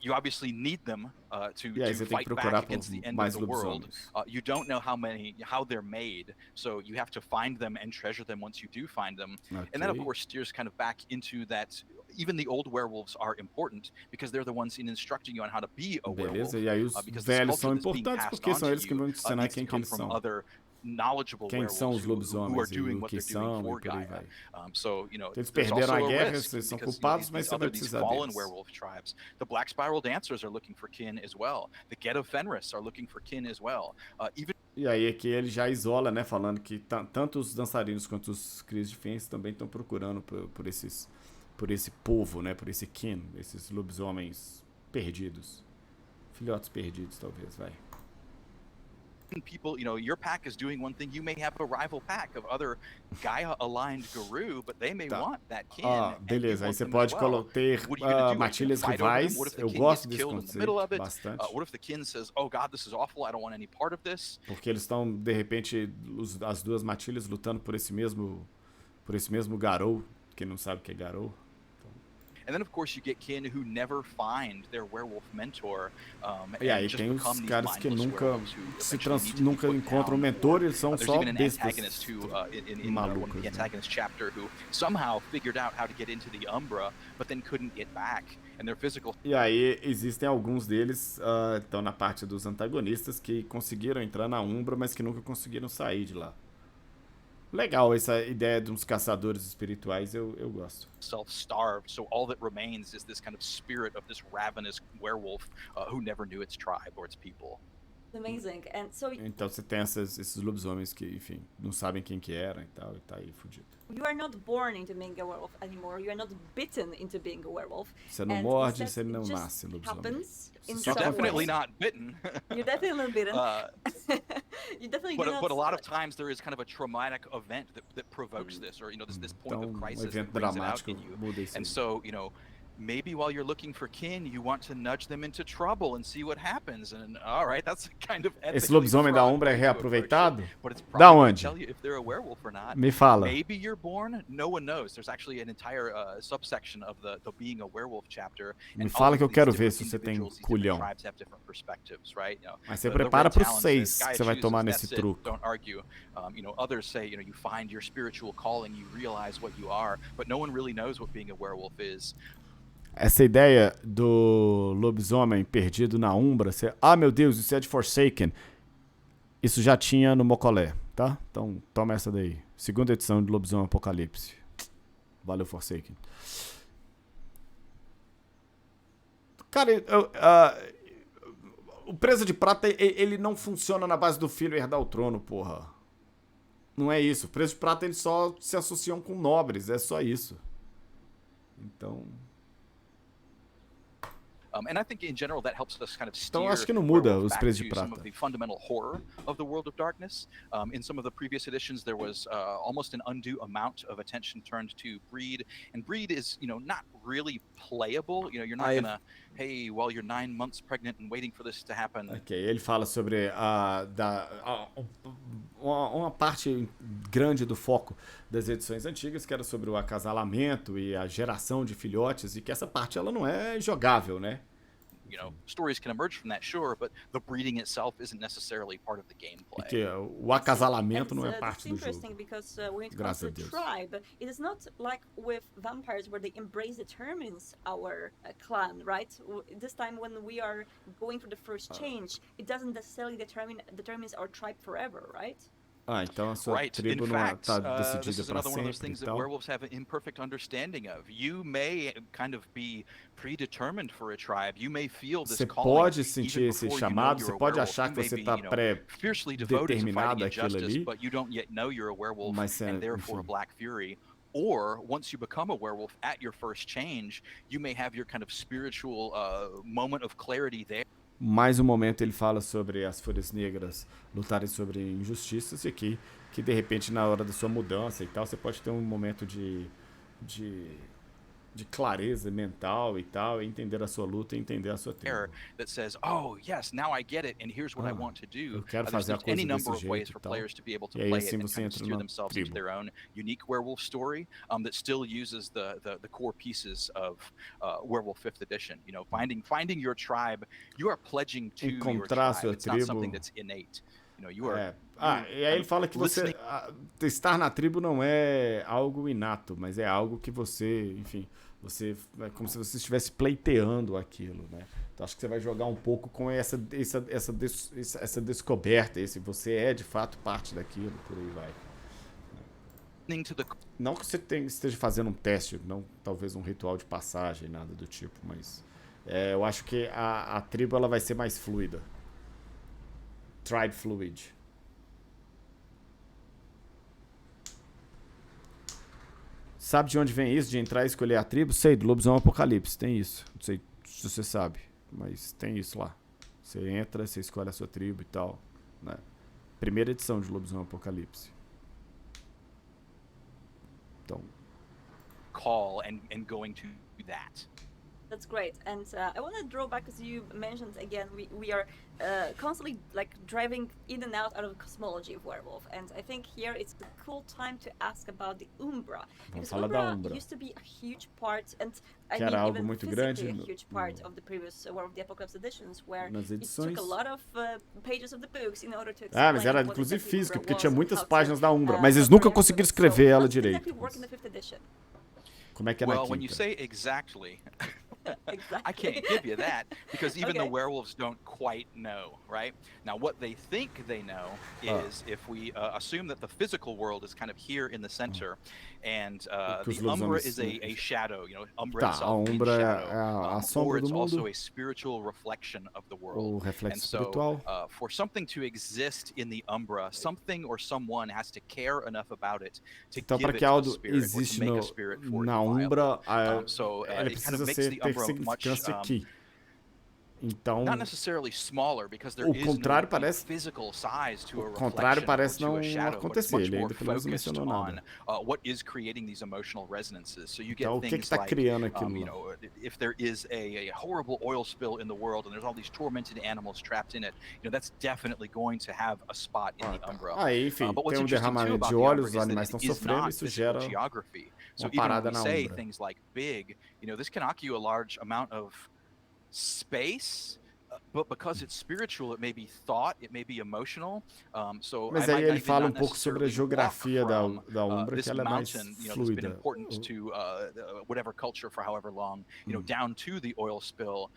you obviously need them to fight back against the end of the world. You don't know how they're made, so you have to find them and treasure them once you do find them. Okay. And that, of course, steers kind of back into that. Even the old werewolves are important, because they're the ones in instructing you on how to be a werewolf. Beleza, e aí os velhos são importantes porque são eles que vão ensinar quem que eles são. Quem são os lobisomens e o que são, e por aí vai. Eles perderam a guerra, eles são culpados, mas você vai precisar deles. The Black Spiral Dancers are looking for kin as well. The Get of Fenris are looking for kin as well. E aí aqui ele já isola, né, falando que tanto os dançarinos quanto os Cris de Fens também estão procurando por esse povo, né, por esse kin, esses lobisomens perdidos. Filhotes perdidos, talvez, vai. People, your pack is doing one thing. You may have a rival pack of other Gaia-aligned Garou, but they may want that kin. Beleza. Aí você pode ter matilhas rivais. Eu gosto desse conceito bastante. What if the kin says, "Oh God, this is awful. I don't want any part of this"? Porque eles estão, de repente, as duas matilhas lutando por esse mesmo Garou, que não sabe o que é Garou. And then, of course, you get kin who never find their werewolf mentor. E aí tem os caras que nunca encontram um mentor, eles são só bestas malucos. The antagonist chapter who somehow figured out how to get into the Umbra, but then couldn't get back. And their physical... E aí existem alguns deles, estão na parte dos antagonistas, que conseguiram entrar na Umbra, mas que nunca conseguiram sair de lá. Legal essa ideia de uns caçadores espirituais, eu gosto. Self-starved, so all that remains is this kind of spirit of this ravenous werewolf who never knew its tribe or its people. Amazing. And so então você tem esses lobisomens que, enfim, não sabem quem que eram e tal, e tá aí fudido. You are not born into being a werewolf anymore. You are not bitten into being a werewolf. Você não morde, você não nasce lobisomem. You're definitely not bitten. You're definitely not bitten. You definitely but a lot of times there is kind of a traumatic event that provokes this, or this point of crisis that brings it out in you. And so, maybe while you're looking for kin, you want to nudge them into trouble and see what happens. And all right, that's kind of esse lobisomem da Umbra é reaproveitado? Da onde? Me fala. Maybe you're born, no one knows. There's actually an entire subsection of the being a werewolf chapter. Me fala que eu quero ver se você tem culhão. Mas você prepara para os 6 que você vai tomar nesse truque. Don't argue. Others say, you find your spiritual calling, you realize what you are, but no one really knows what being a werewolf is. Essa ideia do lobisomem perdido na Umbra, meu Deus, isso é de Forsaken. Isso já tinha no Mocolé, tá? Então toma essa daí. Segunda edição de Lobisomem Apocalipse. Valeu, Forsaken. Cara, o Presa de Prata, ele não funciona na base do filho herdar o trono, porra. Não é isso. O Presa de Prata, eles só se associam com nobres, é só isso. Então... And I think in general that helps us kind of steer então acho que não muda os presos de prata. Some of the fundamental horror of the World of Darkness. In some of the previous editions there was almost an undue amount of attention turned to Breed, and Breed is, not really playable. You're not gonna, hey, while you're 9 months pregnant and waiting for this to happen. Ok, ele fala sobre uma parte grande do foco das edições antigas, que era sobre o acasalamento e a geração de filhotes, e que essa parte ela não é jogável, né? Stories can emerge from that, sure, but the breeding itself isn't necessarily part of the gameplay. Porque o acasalamento não é parte do jogo. Interesting because when it comes to tribe, it is not like with vampires where they embrace determines our clan, right? This time when we are going for the first change, it doesn't necessarily determines our tribe forever, right? Então a sua tribo não está decidida para sempre. That werewolves have an imperfect understanding of. You may kind of be predetermined for a tribe. You may feel this calling. Você pode sentir esse chamado, você pode achar que você está pré-determinado àquilo ali, but you don't yet know you're a werewolf and therefore a black fury. Or once you become a werewolf at your first change, you may have your kind of spiritual moment of clarity there. Mais um momento ele fala sobre as fúrias negras lutarem sobre injustiças, e aqui que de repente na hora da sua mudança e tal, você pode ter um momento de de clareza mental e tal, entender a sua luta e entender a sua tribo. That says, "Oh, yes, now I get it, and here's what I want to do." Eu quero fazer a coisa any number desse of ways jeito for e tal. players to be able to E aí play assim it and você kind of entra steer na themselves into tribo. their own unique werewolf story that still uses the core pieces of Werewolf 5th edition. You know, finding your tribe, you are pledging to your Encontrar a tribe. sua It's not something tribo. that's innate. You know, you are. E aí ele fala que você estar na tribo não é algo inato, mas é algo que você, enfim, você é como se você estivesse pleiteando aquilo, né? Então acho que você vai jogar um pouco com essa descoberta, você é de fato parte daquilo, por aí vai. Não que você esteja fazendo um teste, não talvez um ritual de passagem, nada do tipo, mas eu acho que a tribo ela vai ser mais fluida. Tribe fluid. Sabe de onde vem isso, de entrar e escolher a tribo? Sei, do Lobisomem Apocalipse, tem isso. Não sei se você sabe, mas tem isso lá. Você entra, você escolhe a sua tribo e tal, né? Primeira edição de Lobisomem Apocalipse. Então. Call and going to that. That's great, and I want to draw back, as you mentioned again, we are constantly like driving in and out of cosmology of werewolf, and I think here it's a cool time to ask about the Umbra, because Umbra used to be a huge part, and I mean even physically a huge part of the previous War of the Apocalypse editions, where it took a lot of pages of the books in order to explain mas era inclusive física, porque tinha muitas páginas da Umbra, mas eles nunca conseguiram escrever ela direito. Como é que é na quinta? Well, when you say exactly, I can't give you that, because even the werewolves don't quite know, right? Now, what they think they know is if we assume that the physical world is kind of here in the center, and the Umbra is a shadow, you know, Umbra itself means shadow, or it's also a spiritual reflection of the world. And so, for something to exist in the Umbra, something or someone has to care enough about it to give it to the spirit, or to make a spirit for it to viable. So it kind of makes the Umbra significância aqui. Então, not necessarily smaller, because there is no physical size to a reflection or to a shadow, but it's much more focused on what is creating these emotional resonances. So you get things like, you know, if there is a horrible oil spill in the world and there's all these tormented animals trapped in it, you know, that's definitely going to have a spot in the Umbra. Enfim, tem derramamento de óleo, os animais estão sofrendo, isso gera so even when we say things like big, you know, this can occupy a large amount of space, but because it's spiritual, it may be thought, it may be emotional. So mas aí ele fala pouco sobre a geografia da Umbra, que ela é mais fluida. Been important to whatever culture for however long, you know, down to the oil spill.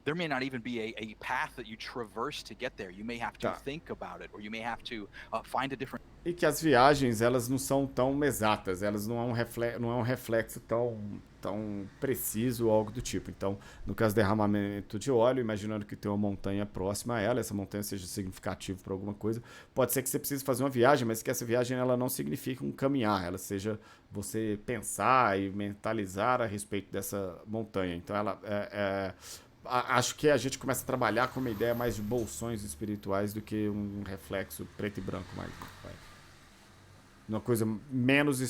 There may not even be a path that you traverse to get there. You may have to think about it, or you may have to find a different. E que as viagens, elas não são tão exatas, elas não é um reflexo tão preciso ou algo do tipo. Então, no caso do derramamento de óleo, imaginando que tem uma montanha próxima a ela, essa montanha seja significativa para alguma coisa, pode ser que você precise fazer uma viagem, mas que essa viagem ela não signifique um caminhar, ela seja você pensar e mentalizar a respeito dessa montanha. Então, ela acho que a gente começa a trabalhar com uma ideia mais de bolsões espirituais do que um reflexo preto e branco mais. Uma coisa menos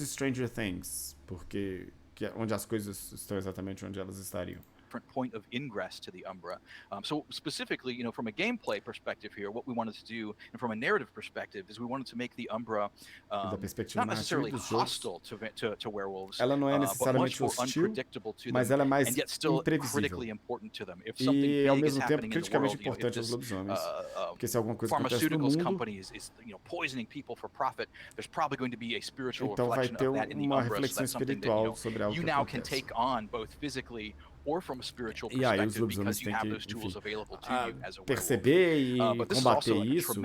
Stranger Things, porque onde as coisas estão exatamente onde elas estariam. Point of ingress to the Umbra. So specifically, you know, from a gameplay perspective here, what we wanted to do, and from a narrative perspective, is we wanted to make the Umbra not necessarily hostile to werewolves, ela não é necessariamente but much more unpredictable to them, ela é mais and yet still critically important to them. If something big is happening in the world, you know, if this pharmaceuticals company is you know, poisoning people for profit, there's probably going to be a spiritual reflection of that in the Umbra. So that's something that you now can take on both physically or from a spiritual perspective, because you have those tools available to you as a perceber e combater isso,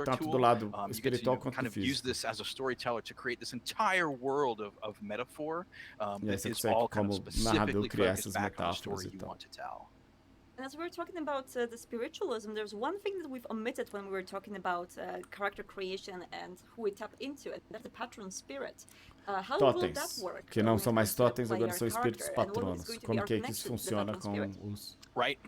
tanto do lado espiritual quanto kind of use this as a storyteller to create this entire world of metaphor that is all kind of specifically focused back on the story you want to tell. And as we were talking about the spiritualism, there's one thing that we've omitted when we were talking about character creation and who we tap into, and that's the patron spirit. totens, que não são mais totens, agora são espíritos patronos. Como que isso funciona com os Right.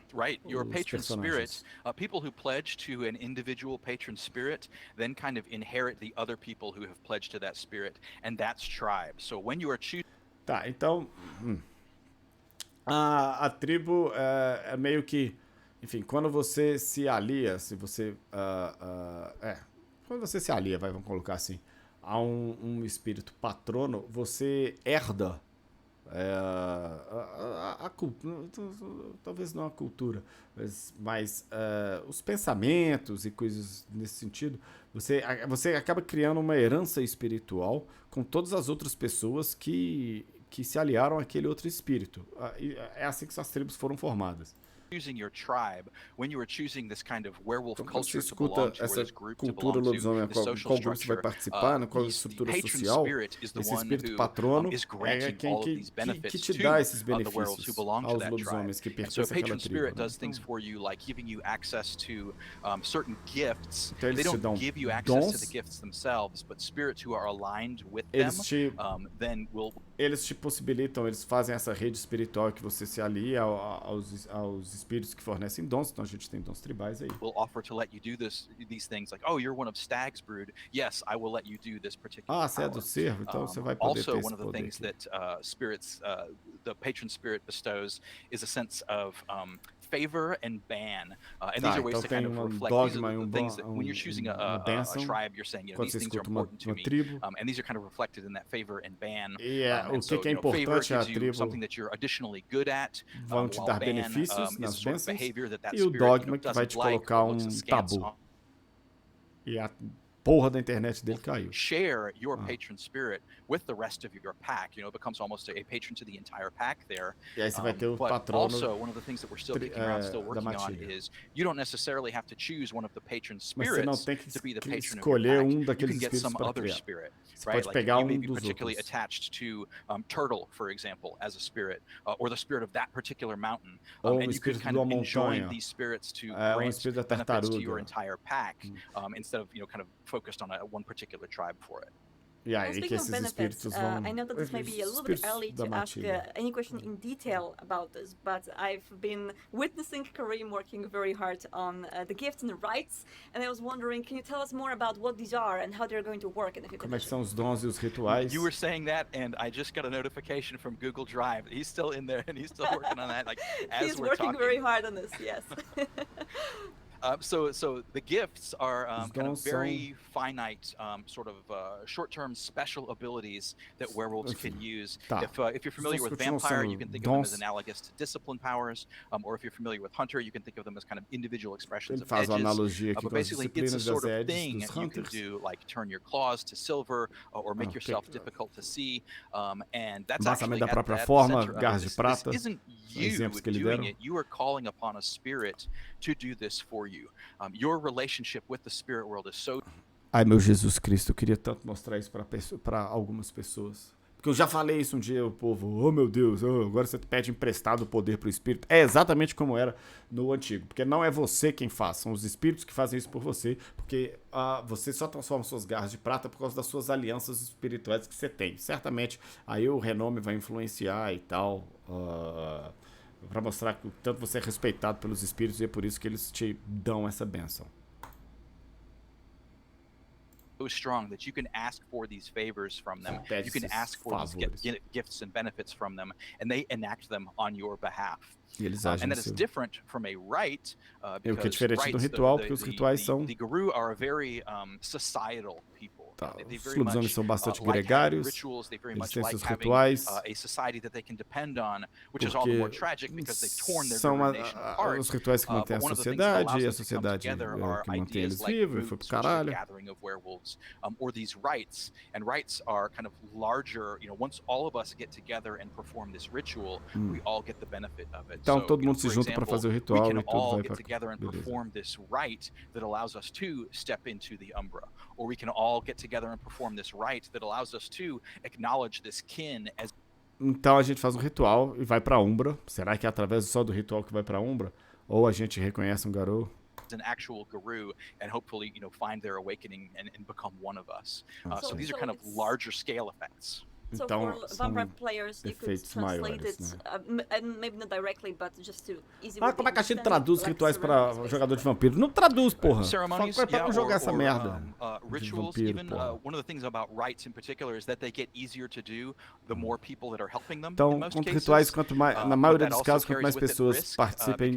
Your patron personagens. spirits, people who pledge to an individual patron spirit, then kind of inherit the other people who have pledged to that spirit, and that's tribe. So when you are choosing... Tá, então a tribo é meio que, enfim, quando você se alia, se você quando você se alia, vamos colocar assim, a um espírito patrono, você herda a cultura, talvez não a cultura, mas os pensamentos e coisas nesse sentido. Você acaba criando uma herança espiritual com todas as outras pessoas que se aliaram àquele outro espírito. É assim que as tribos foram formadas. Choosing your tribe, when you are choosing this kind of werewolf Então, culture você to belong escuta to, essa or this group to cultura belong to, lobisomem, the qual social grupo você vai structure, participar, qual estrutura the patron social, spirit is the esse one espírito who patrono is é granting quem all of these que benefits te to dá esses the werewolves who benefícios belong to aos that tribe. lobisomens que And so a pertencem àquela patron tribo. spirit does things for you, like giving you access to certain gifts. Então, eles They te don't dão give you access to dons, the gifts themselves, but spirits who are aligned with them then will... Eles te possibilitam, eles fazem essa rede espiritual que você se alia aos espíritos que fornecem dons. Então a gente tem dons tribais aí. Will offer to let you do these things, like, oh, you're one of Stag's brood. Yes, I will let you do this particular você é do power. cervo, então você vai poder Also, ter esse one of the poder things aqui. that spirits, the patron spirit bestows is a sense of favor and ban. And these are ways Então to tem kind of reflect. dogma e These are the things that when you're choosing a bênção, tribe, you're saying, quando these você things are escuta important to uma me. tribo. And these are kind of reflected in that favor and ban. E o And so, que é favor importante é a gives you tribo something that you're additionally good at, vão te while dar ban benefícios is nas a sort of bênçãos, behavior that e o spirit, dogma que vai doesn't te like colocar or looks askance tabu. on. E a porra da internet dele caiu. Share your patron spirit with the rest of your pack. It becomes almost a patron to the entire pack there. E aí você vai ter o But patrono also, one of the things that we're still kicking around, still working on, is you don't necessarily have to choose one of the patron Mas você não spirits tem que to be the patron of your escolher pack. daqueles You can get espíritos some para other criar. spirit, Você right? pode Like pegar you may be dos particularly outros. attached to turtle, for example, as a spirit, or the spirit of that particular mountain. Ou And you could espírito kind de of uma enjoin montanha. these spirits to Um grant espírito da benefits to your tartaruga. entire pack, instead of kind of focused on one particular tribe for it. E aí que Speaking of esses benefits, espíritos vão... I know that this may be a little bit early to ask any question in detail about this, but I've been witnessing Kareem working very hard on the gifts and the rites, and I was wondering, can you tell us more about what these are and how they're going to work in the 5th Como é que edition? são os dons e os rituais? You were saying that, and I just got a notification from Google Drive. He's still in there, and he's still working on that. Like as He's we're working talking. very hard on this, yes. So the gifts are kind of dons very finite, sort of short-term special abilities that werewolves can use. If you're familiar with vampire, you can think of them as analogous to discipline powers, or if you're familiar with hunter, you can think of them as kind of individual expressions of edges. But basically, it's a sort of thing you can do, like turn your claws to silver, or make yourself difficult to see, and that's actually da própria at forma, the center garras of de it. prata, This isn't you doing it. You are calling upon a spirit to do this for you. Your relationship with the spirit world is so... Ai, meu Jesus Cristo, eu queria tanto mostrar isso para algumas pessoas. Porque eu já falei isso um dia, o povo, oh meu Deus, agora você pede emprestado o poder pro espírito. É exatamente como era no antigo, porque não é você quem faz, são os espíritos que fazem isso por você, porque você só transforma suas garras de prata por causa das suas alianças espirituais que você tem. Certamente, aí o renome vai influenciar e tal, para mostrar que tanto você é respeitado pelos espíritos e é por isso que eles te dão essa bênção. So strong that you can ask for these favors from them. You can ask for these gifts and benefits from them, and they enact them on your behalf. E eles agem and that is different from a rite, o que é diferente do ritual, porque os rituais são... The Garou are a very societal people. Os lobisomens são bastante gregários, eles têm seus rituais, porque são os rituais que mantêm a sociedade, e a sociedade que mantém eles vivos, e foi pro caralho. Or these rites, and rites are kind of larger, once all of us get together and perform this ritual, we all get the benefit of it. Então todo mundo se junta para fazer o ritual e tudo vai para together and perform this rite that allows us to step into the Umbra, or we can all get together and perform this rite that allows us to acknowledge this kin as... Então a gente faz um ritual e vai para Umbra. Será que é através só do ritual que vai para Umbra? Ou a gente reconhece um Garou? an actual Garou and hopefully, find their awakening and become one one of us. So these are kind of larger scale effects. So for vampire players, you could translate it, and maybe not directly, but just to easily. Como é que a gente traduz rituais para jogador de vampiro? Não traduz, porra. Ceremonies, Só pra jogar essa merda. Rituals, vampiro, even one of the things about rites in particular is that they get easier to do the more people that are helping them. Então, quanto rituais, quanto mais, na maioria dos casos, quanto mais pessoas participem,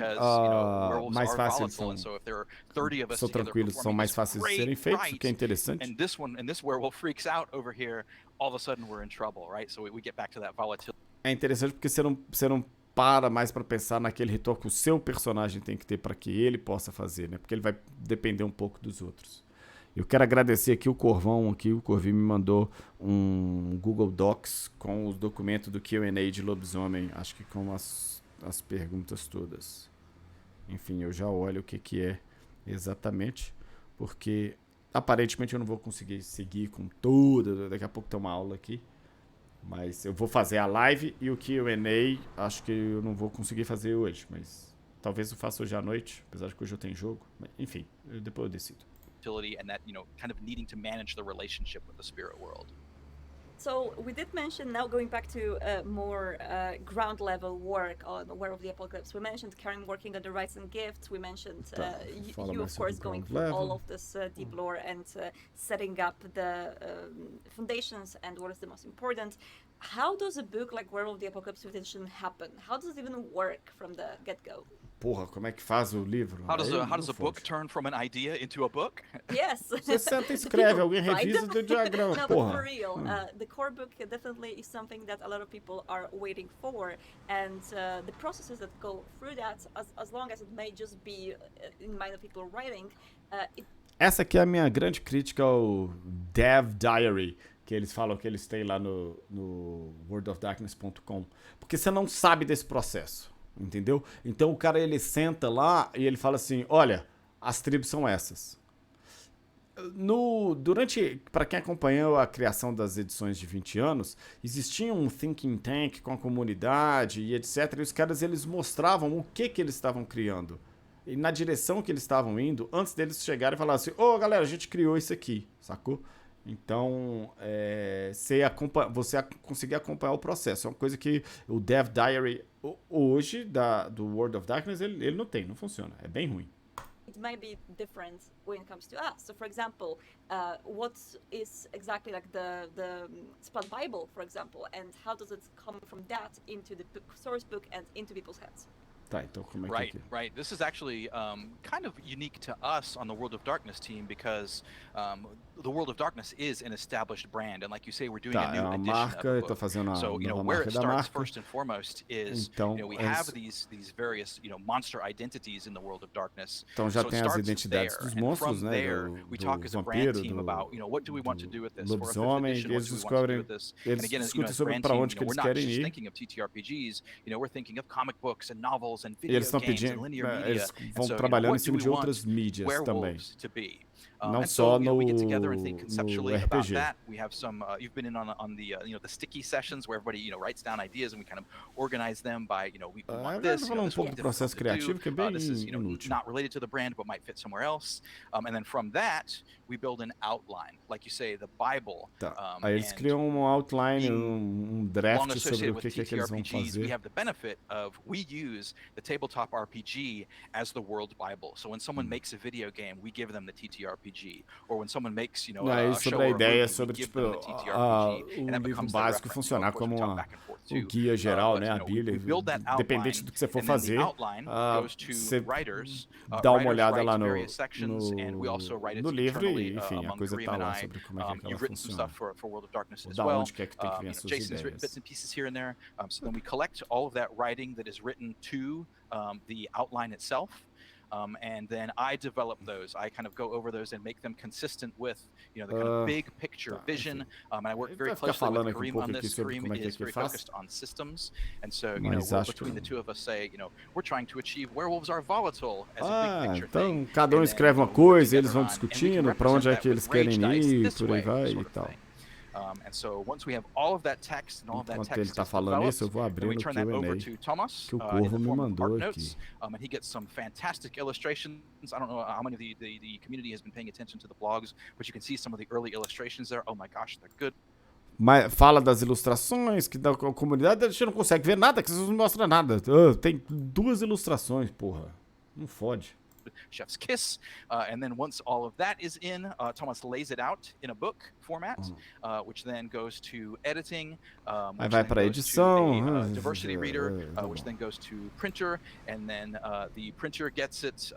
mais fáceis são. São tranquilos, são mais fáceis de serem feitos, o que é interessante. And this werewolf freaks out over here. All of a sudden we're in trouble, right? So we get back to that volatility. É interessante porque você não para mais para pensar naquele ritual que o seu personagem tem que ter para que ele possa fazer, né? Porque ele vai depender um pouco dos outros. Eu quero agradecer aqui o Corvinho me mandou um Google Docs com os documentos do Q&A de Lobisomem, acho que com as perguntas todas. Enfim, eu já olho o que é exatamente, porque aparentemente eu não vou conseguir seguir com tudo, daqui a pouco tem uma aula aqui, mas eu vou fazer a live e o Q&A acho que eu não vou conseguir fazer hoje, mas talvez eu faça hoje à noite, apesar de que hoje eu tenho jogo, mas, enfim, depois eu decido. And that, kind of needing to manage the relationship with the spirit world. So we did mention, now going back to more ground level work on Aware of the Apocalypse, we mentioned Karen working on the rights and gifts, we mentioned you of course going through all of this deep lore and setting up the foundations and what is the most important. How does a book like Aware of the Apocalypse Edition happen? How does it even work from the get-go? Porra, como é que faz o livro? How does a book turn from an idea into a book? Yes. Você senta e escreve, alguém revisa o diagrama, no, porra. But for real, the core book definitely is something that a lot of people are waiting for, and the processes that go through that, as long as it may just be in mind of people writing, Essa aqui é a minha grande crítica ao Dev Diary, que eles falam que eles têm lá no worldofdarkness.com, porque você não sabe desse processo. Entendeu? Então o cara ele senta lá e ele fala assim, olha, as tribos são essas. Para quem acompanhou a criação das edições de 20 anos, existia um thinking tank com a comunidade e etc. E os caras eles mostravam o que eles estavam criando. E na direção que eles estavam indo, antes deles chegarem e falar assim, galera, a gente criou isso aqui, sacou? Então, você conseguir acompanhar o processo. É uma coisa que o Dev Diary hoje, do World of Darkness, ele não funciona. É bem ruim. It might be different when it comes to us. So, for example, what is exactly like the Splat Bible, for example, and how does it come from that into the source book and into people's heads? Tá, então como é que Right. This is actually kind of unique to us on the World of Darkness team because the World of Darkness is an established brand, and like you say, we're doing a new edition marca, of the book. Tô fazendo so, nova where marca it da starts marca. first and foremost is, então, we have these various, monster identities in the World of Darkness. Então já so tem as identidades dos monstros, né? There, we talk as a brand team about, what do we want to do with this? Lobisomem, eles discobrem, eles discutem sobre para onde que eles querem ir. Thinking of TTRPGs, we're thinking of comic books and novels and video games. Eles vão trabalhando em cima de outras mídias também. Não só no RPG. We have some. You've been in on the the sticky sessions where everybody writes down ideas and we kind of organize them by we want this. Um pouco do processo criativo que é bem this is inútil. not related to the brand but might fit somewhere else. And then from that we build an outline, like you say, the Bible. Tá. Aí eles criam um outline, draft sobre o que eles vão fazer. We have the benefit of we use the tabletop RPG as the world Bible. So when someone makes a video game, we give them the TTRPG, or when someone makes a show a ideia or sobre give them the TTRPG, o livro básico funcionar como o guia geral, né, a Bíblia, independente do que você for fazer, você dá uma olhada lá no livro e, enfim, a coisa tá lá sobre como é que ela funciona. Da onde que tem que vir as suas Jason's written bits ideias. and pieces here and there, so then we collect all of that writing that is written to the outline itself. And then I develop those. I kind of go over those and make them consistent with, the kind of big picture vision. And I work very closely with Kareem on this. Kareem is very focused on systems, and so between the two of us, say, we're trying to achieve werewolves are volatile as a big picture então thing. Cada escreve uma coisa, eles vão discutindo para onde é que eles querem ir, por aí vai e tal. And so once we have all of that text and all of that Enquanto text ele tá falando isso, eu vou abrir we no turn that over Q&A to Thomas que o in Corvo the me form of mandou art aqui. notes, and he gets some fantastic illustrations. I don't know how many of the community has been paying attention to the blogs, but you can see some of the early illustrations there. Oh my gosh, they're good. Mas fala das ilustrações, que da comunidade a gente não consegue ver nada, que vocês não mostram nada. Tem 2 ilustrações, porra. Não fode. Chef's kiss, and then once all of that is in, Thomas lays it out in a book format, which then goes to editing, Aí vai para edição, diversity reader, which then goes to printer, and then the printer gets it,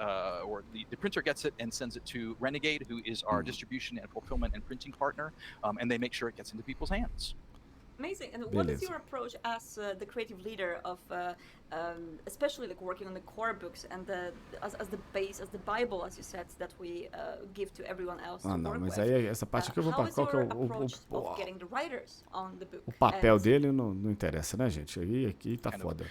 or the printer gets it and sends it to Renegade, who is our distribution and fulfillment and printing partner, and they make sure it gets into people's hands. Amazing. And what is your approach as the creative leader of, especially like working on the core books and as the base, as the Bible, as you said, that we give to everyone else to work mas with? aí essa parte que eu vou para qual que é of getting the writers on the book? O papel dele não interessa, né, gente? Aqui tá foda.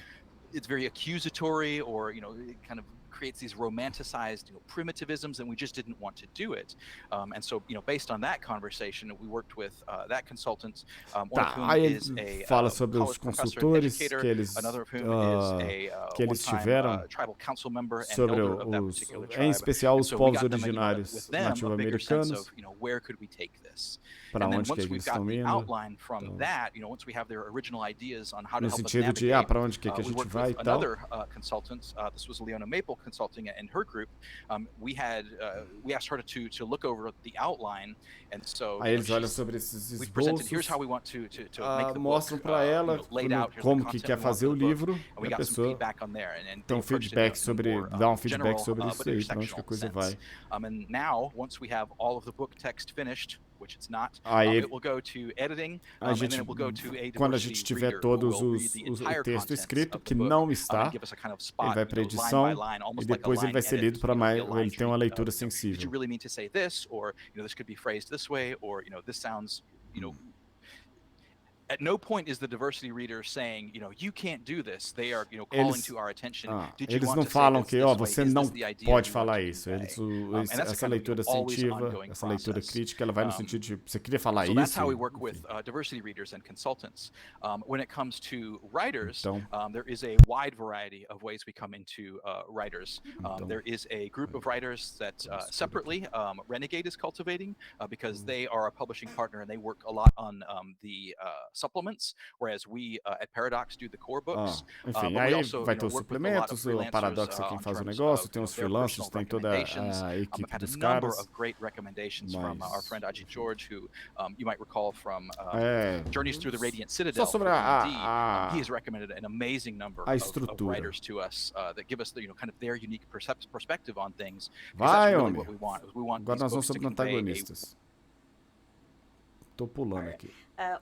It's very accusatory, or it kind of creates these romanticized primitivisms, and we just didn't want to do it. And so, based on that conversation, we worked with that consultant, one of whom is a fala sobre os consultores que eles another of whom is que eles tiveram tribal council member and sobre elder of that particular tribe. em especial os so povos them, originários nativo-americanos. Where could we take this? Para and then onde once que we've eles got estão the indo? outline from that, once we have their original ideas on how to No help us sentido navigate, de para onde que a we gente worked vai with e tal. another consultant. This was Leona Maple Consulting, and her group. We asked her to look over the outline, and so Aí eles olham sobre esses we presented. esboços, Here's how we want to make the mostram book, para ela laid out. como que quer fazer o livro, and we e a got some pessoa feedback on there, and tem um feedback sobre, dá um feedback sobre isso aí, para onde que a intersectional coisa sense. vai. And now, once we have all of the book text finished, which it's not, Aí, it will go to editing, a and gente, then it will go to a quando a diversity gente tiver reader todos who will read the o entire texto contents escrito, of the que book, não está, and give us a kind of spot, ele vai para line edição by line, almost e depois like a ele vai line ser lido edit, para mais, a line ele tem uma treat leitura of, did sensível. you really mean to say this, or this could be phrased this way, or this sounds, At no point is the diversity reader saying, you can't do this. They are, calling to our attention. Did you eles want não to falam say que, this você way? não Is this the idea pode you falar want to isso. convey? Essa leitura sensitiva, essa leitura crítica, ela vai no sentido de, você queria falar so isso? That's how we work with diversity readers and consultants. When it comes to writers, there is a wide variety of ways we come into writers. There is a group of writers that separately Renegade is cultivating because they are a publishing partner and they work a lot on the supplements, whereas we at Paradox do the core books. Enfim, aí vai ter os suplementos, o Paradox é quem faz o negócio, tem os freelancers, tem toda a equipe dos caras. Of great recommendations from our friend Ajit George, who you might recall from Journeys Through the Radiant Citadel. Só sobre he has recommended an amazing number of writers to us that give us the, kind of their unique perspective on things. Vai, really homem. what we want. We want Agora nós vamos books sobre antagonistas. Tô pulando aqui.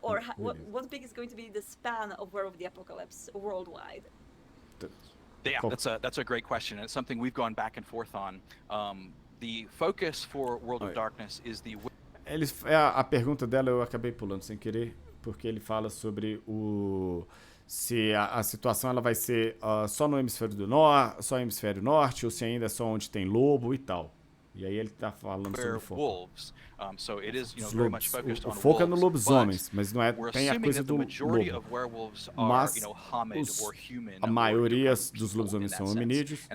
What big is going to be the span of War of the Apocalypse worldwide? Yeah, that's a great question. It's something we've gone back and forth on. The focus for World of Darkness is the... A pergunta dela eu acabei pulando sem querer, porque ele fala sobre se a situação ela vai ser só no hemisfério do norte, só no hemisfério norte, ou se ainda é só onde tem lobo e tal. E aí ele tá falando sobre o foco. So it is, very much focused on o foco é no wolves, lobisomens, mas não é, tem a coisa do lobo. Mas a maioria dos lobisomens são hominídeos.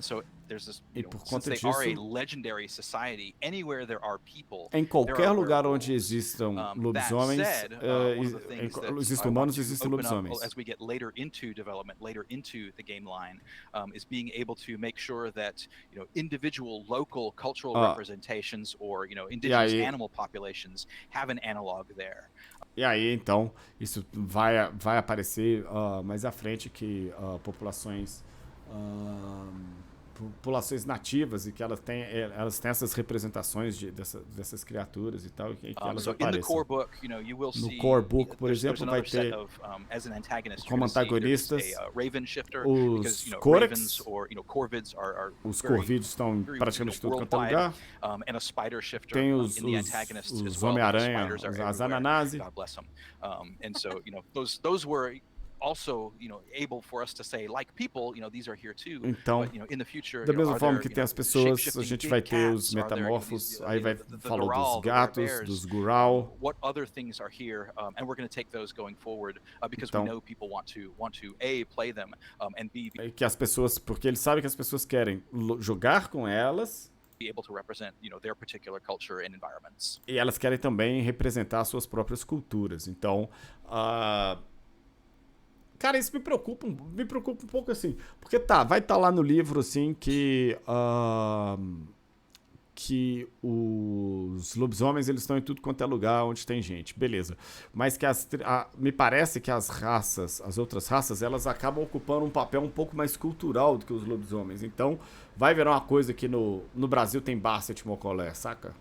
E por conta disso, em qualquer lugar onde existam lobisomens, existem humanos, existem lobisomens. As we get later into development, later into the game line, is being able to make sure that individual local cultural representations or indigenous animal populations have an analog there. E aí, então, isso vai aparecer mais à frente que populações nativas e que elas têm essas representações dessas criaturas e tal, e que elas apareçam. No core book, por exemplo, vai ter como antagonistas os Corax, os Corvids estão praticamente tudo quanto é lugar, tem os Homem-Aranha, as Ananase. And so, those were also, able for us to say, like people, these are here too. Então, but, in the future, da mesma forma que tem as pessoas, a gente vai ter os metamorfos, aí falou dos gatos, dos Garou. What other things are here, and we're going to take those going forward, because we know people want to A, play them, and B, que as pessoas, porque eles sabem que as pessoas querem jogar com elas, be able to represent, their particular culture and environments. E elas querem também representar suas próprias culturas. Então, cara, isso me preocupa um pouco assim, porque vai estar lá no livro assim que os lobisomens eles estão em tudo quanto é lugar onde tem gente, beleza. Mas que me parece que as outras raças, elas acabam ocupando um papel um pouco mais cultural do que os lobisomens. Então, vai virar uma coisa que no Brasil tem Basset Mocolé, saca?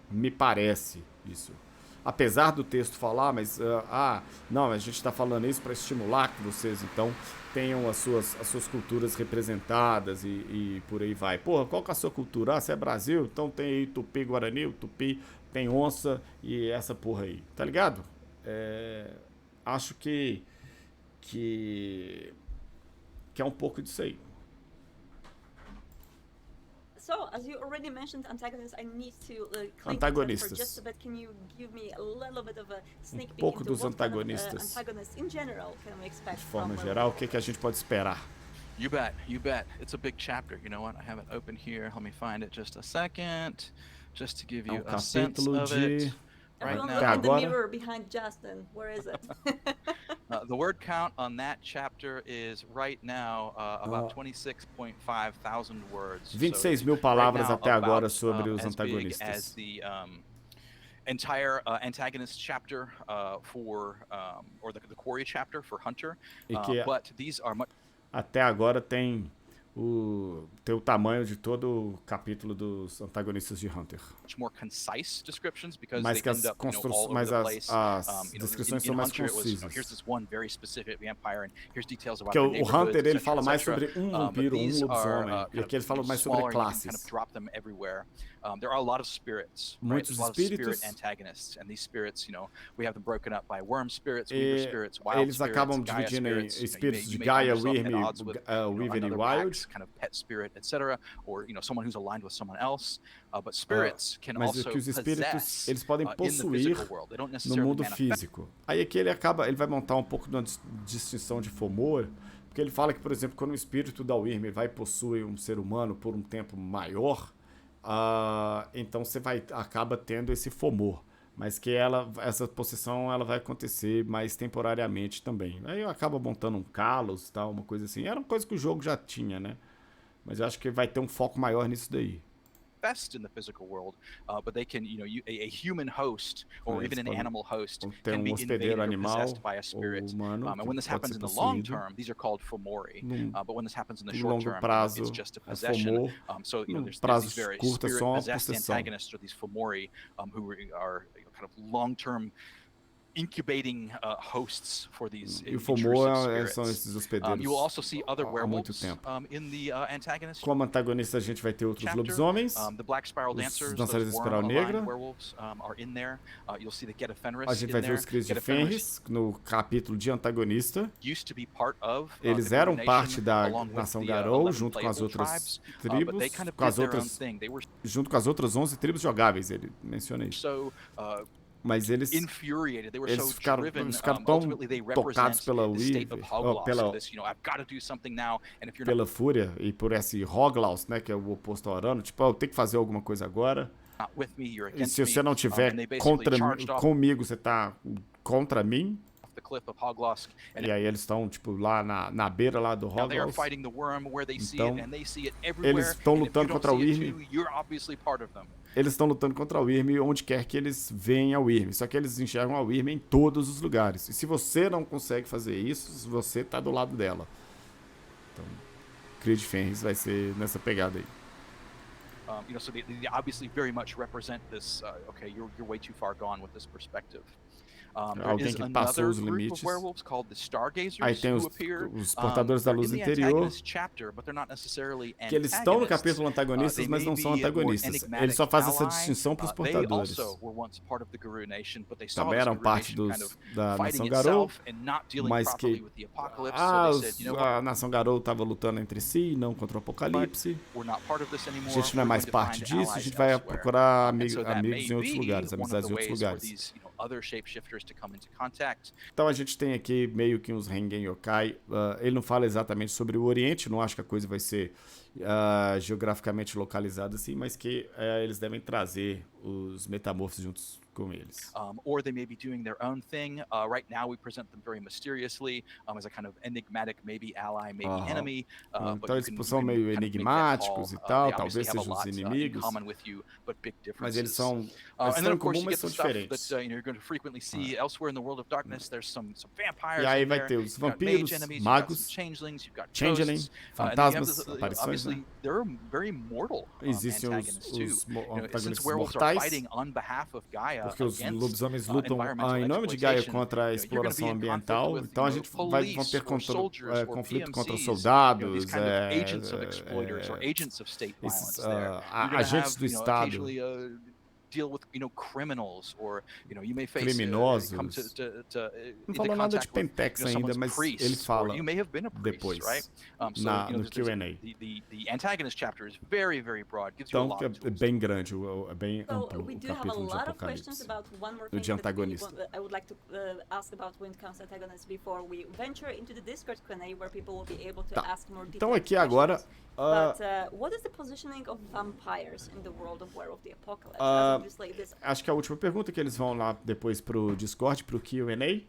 Me parece isso. Apesar do texto falar, mas não, a gente está falando isso para estimular que vocês então tenham as suas culturas representadas e por aí vai. Porra, qual que é a sua cultura? Você é Brasil? Então tem aí Tupi Guarani, o Tupi tem onça e essa porra aí, tá ligado? Acho que é um pouco disso aí. So, as you already mentioned antagonists, I need to cling to them for just a bit. Can you give me a little bit of a sneak peek into what antagonists in general can we expect? De forma geral, o que a gente pode esperar? You bet. It's a big chapter. You know what? I have it open here. Let me find it just a second, just to give you a sense of it. Right now. Look in the mirror behind Justin. Where is it? The word count on that chapter is right now about 26.5 thousand words. 26.000 palavras até agora sobre os antagonistas. As the entire antagonist chapter for or the quarry chapter for Hunter, but these are much. Até agora tem o tamanho de todo o capítulo dos antagonistas de Hunter. Mas que as descrições são mais concisas. Porque o Hunter ele fala mais sobre um vampiro, um lobisomem, e aqui ele fala mais sobre classes. There are a lot of spirits, right? There's a lot of spirit antagonists, and these spirits, we have them broken up by worm spirits, weaver spirits, wild eles acabam dividindo em espíritos de Gaia, Wyrm, Weaver e Wild, kind of pet spirit, etc., or someone who's aligned with someone else. But spirits can also que os espíritos eles podem possuir no mundo físico. Aí aqui ele vai montar um pouco de uma distinção de Fomor, porque ele fala que, por exemplo, quando o espírito da Wyrm vai possuir um ser humano por um tempo maior, então você acaba tendo esse Fomor, mas que essa possessão ela vai acontecer mais temporariamente também. Aí eu acabo montando um Kalos, tal, uma coisa assim. Era uma coisa que o jogo já tinha, né? Mas eu acho que vai ter um foco maior nisso daí. In the physical world, but they can, a human host or even an animal host can be invaded or possessed by a spirit. And when this happens in the long term, these are called Fomori. But when this happens in the short term, it's just a possession. So there's these very spirit-possessed antagonists, or these Fomori, who are kind of long-term incubating hosts for these intrusive são esses hospedeiros you will also see other werewolves in the antagonist. Como antagonista a gente vai ter outros lobisomens, the Black Spiral Dancers, dançarinos de espiral negra, werewolves are in there. You'll see the Get Fenris. A gente vai ver os Cris de Fenris no capítulo de antagonista. Used to be part of, eles eram parte da Nação Garou junto com as outras tribos, junto com as outras 11 tribos jogáveis, ele menciona isso. Mas eles ficaram tão tocados pela Weaver, pela fúria e por esse Hoglaus, né, que é o oposto ao Arano, tipo, eu tenho que fazer alguma coisa agora. E se você não tiver comigo, você tá contra mim. E aí eles estão tipo lá na beira lá do Hoglaus. Então, eles estão lutando contra o Wyrm. Eles estão lutando contra a Wyrm onde quer que eles veem a Wyrm. Só que eles enxergam a Wyrm em todos os lugares. E se você não consegue fazer isso, você tá do lado dela. Então, Creed Fenris vai ser nessa pegada aí. So they obviously very much represent this. Okay, you're way too far gone with this perspective. alguém que passou os limites. Aí tem os portadores da luz interior, que eles estão no capítulo antagonistas, mas não são antagonistas. Eles só fazem essa distinção para os portadores. Também eram parte da Nação Garou, mas que a Nação Garou estava lutando entre si, não contra o Apocalipse. A gente não é mais parte disso, a gente vai procurar amigos em outros lugares, amizades em outros lugares. Então a gente tem aqui meio que uns Rengen Yokai. Ele não fala exatamente sobre o Oriente, não acho que a coisa vai ser geograficamente localizada assim, mas que eles devem trazer os metamorfos juntos com eles. Or they may be doing their own thing. Right now we present them very mysteriously as a kind of enigmatic, maybe ally, maybe enemy. Então eles são meio enigmáticos e tal, talvez sejam os inimigos. Mas eles são em comum, mas são diferentes. E aí vai ter os vampiros, magos, changeling, fantasmas, aparições, né? Existem os antagonistas mortais, porque os lobisomens lutam em nome de Gaia contra a exploração ambiental. Então a gente vão ter conflito contra soldados, esses agentes do Estado. Criminosos. Não falou nada de Pentex ainda, mas ele fala depois, no Q&A. Então é bem grande, é bem amplo o capítulo de Apocalipse. O de antagonista. Então aqui agora... what is the positioning of vampires in the world of War of the Apocalypse? Acho que a última pergunta que eles vão lá depois pro Discord, pro Q&A,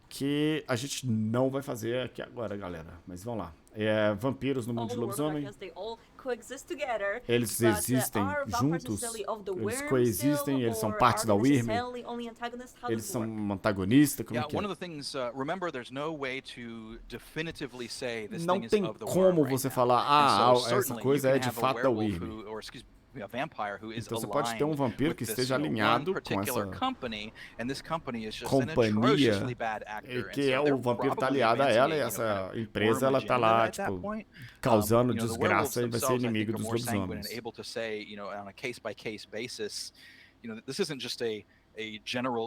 que a gente não vai fazer aqui agora, galera. Mas vamos lá. Vampiros no mundo de lobisomem. Eles existem juntos, eles coexistem, eles são parte da Wyrm, eles são antagonistas, como que é? Não tem como você falar, essa coisa é de fato da Wyrm. Então você pode ter um vampiro que esteja alinhado com essa companhia, que o vampiro está aliado a ela, e essa empresa ela está lá, tipo, causando desgraça e vai ser inimigo dos lobisomens.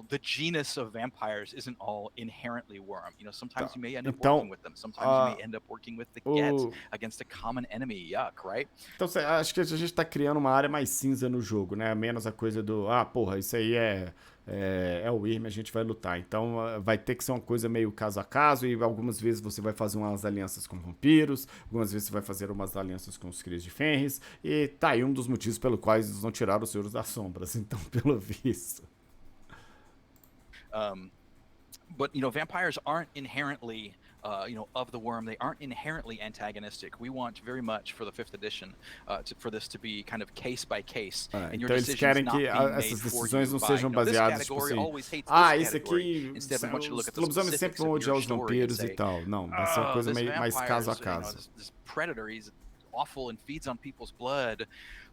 The genus of vampires isn't all inherently worm. Sometimes you may end up working with them. Sometimes you may end up working with the Gets against a common enemy. Yuck, right? Então, acho que a gente tá criando uma área mais cinza no jogo, né? Menos a coisa do, isso aí é o Wyrm, a gente vai lutar. Então, vai ter que ser uma coisa meio caso a caso, e algumas vezes você vai fazer umas alianças com vampiros, algumas vezes você vai fazer umas alianças com os Crias de Fenris, e tá aí um dos motivos pelo quais eles não tiraram os Senhores das Sombras. Então, pelo visto... But vampires aren't inherently of the worm. They aren't inherently antagonistic. We want very much for the 5th edition for this to be kind of case by case. Então eles querem que essas decisões não sejam baseadas tipo assim, esse aqui, os lobisomens sempre vão odiar os vampiros e tal. Não, vai ser uma coisa mais caso a caso. This predator, he's awful and feeds on people's blood.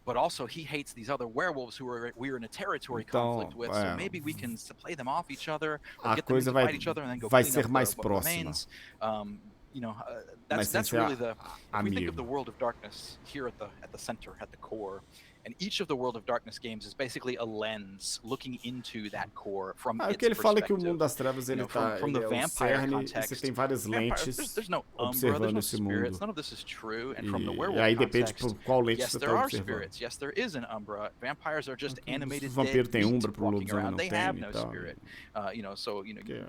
But also he hates these other werewolves who we're in a territory conflict with. So maybe we can play them off each other, or get them to fight each other, and then go clean up what remains. That's really the. If we think of the world of darkness here at the center, at the core, and each of the World of Darkness games is basically a lens looking into that core from its perspective. Ele fala que o mundo das trevas ele tá from the vampire context. Você tem várias lentes there's no observando esse mundo. None of this is true. And from the werewolf aí depende context, por qual lente yes, você there tá are observando. spirits. Yes, there is an umbra. Vampires are just animated vampiro tem dead umbra pro walking lobisomem around. não They tem, have no então. spirit. You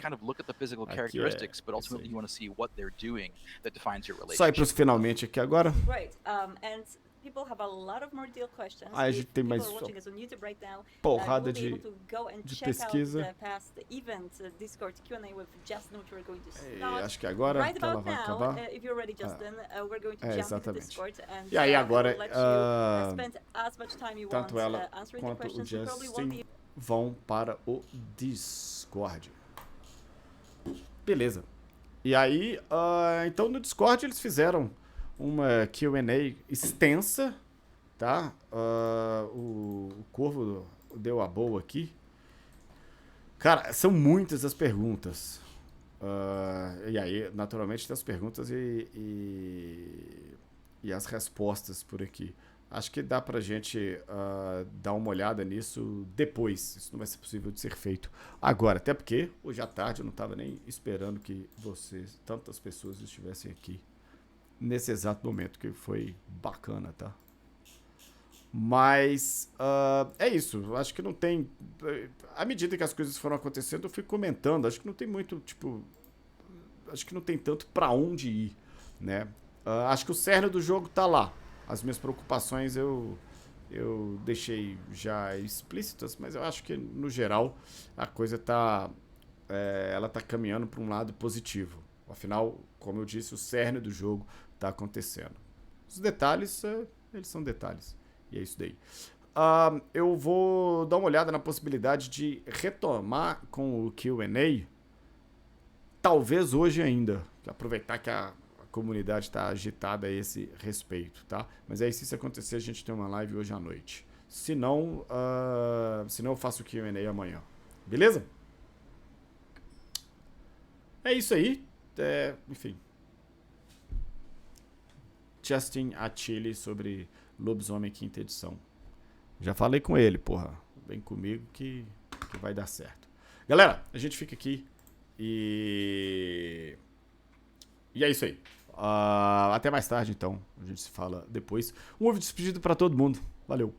kind of look at the physical characteristics, but ultimately you want to see what they're doing that defines your relationship. Só ir pros finalmente aqui agora. Right. And people have a lot of more deal questions. A gente tem mais porrada de pesquisa. Acho que agora que ela vai acabar. Exatamente. E aí agora, tanto ela quanto o Justin vão para o Discord. Beleza. E aí, então no Discord eles fizeram uma Q&A extensa, tá? O Corvo deu a boa aqui. Cara, são muitas as perguntas. E aí, naturalmente, tem as perguntas e as respostas por aqui. Acho que dá pra gente dar uma olhada nisso depois. Isso não vai ser possível de ser feito agora. Até porque, hoje à tarde, eu não estava nem esperando que tantas pessoas estivessem aqui nesse exato momento, que foi bacana, tá? Mas é isso. Acho que não tem... À medida que as coisas foram acontecendo, eu fui comentando. Acho que não tem muito, tipo... Acho que não tem tanto pra onde ir, né? Acho que o cerne do jogo tá lá. As minhas preocupações eu deixei já explícitas, mas eu acho que, no geral, a coisa tá... ela tá caminhando para um lado positivo. Afinal, como eu disse, o cerne do jogo tá acontecendo. Os detalhes, eles são detalhes. E é isso daí. Eu vou dar uma olhada na possibilidade de retomar com o Q&A, talvez hoje ainda. Aproveitar que a comunidade está agitada a esse respeito, tá? Mas aí, se isso acontecer, a gente tem uma live hoje à noite. Se não, eu faço o Q&A amanhã. Beleza? É isso aí. Enfim. Justin Achilli sobre Lobisomem, quinta edição. Já falei com ele, porra. Vem comigo que vai dar certo. Galera, a gente fica aqui e é isso aí. Até mais tarde, então. A gente se fala depois. Um ovo de despedida pra todo mundo. Valeu.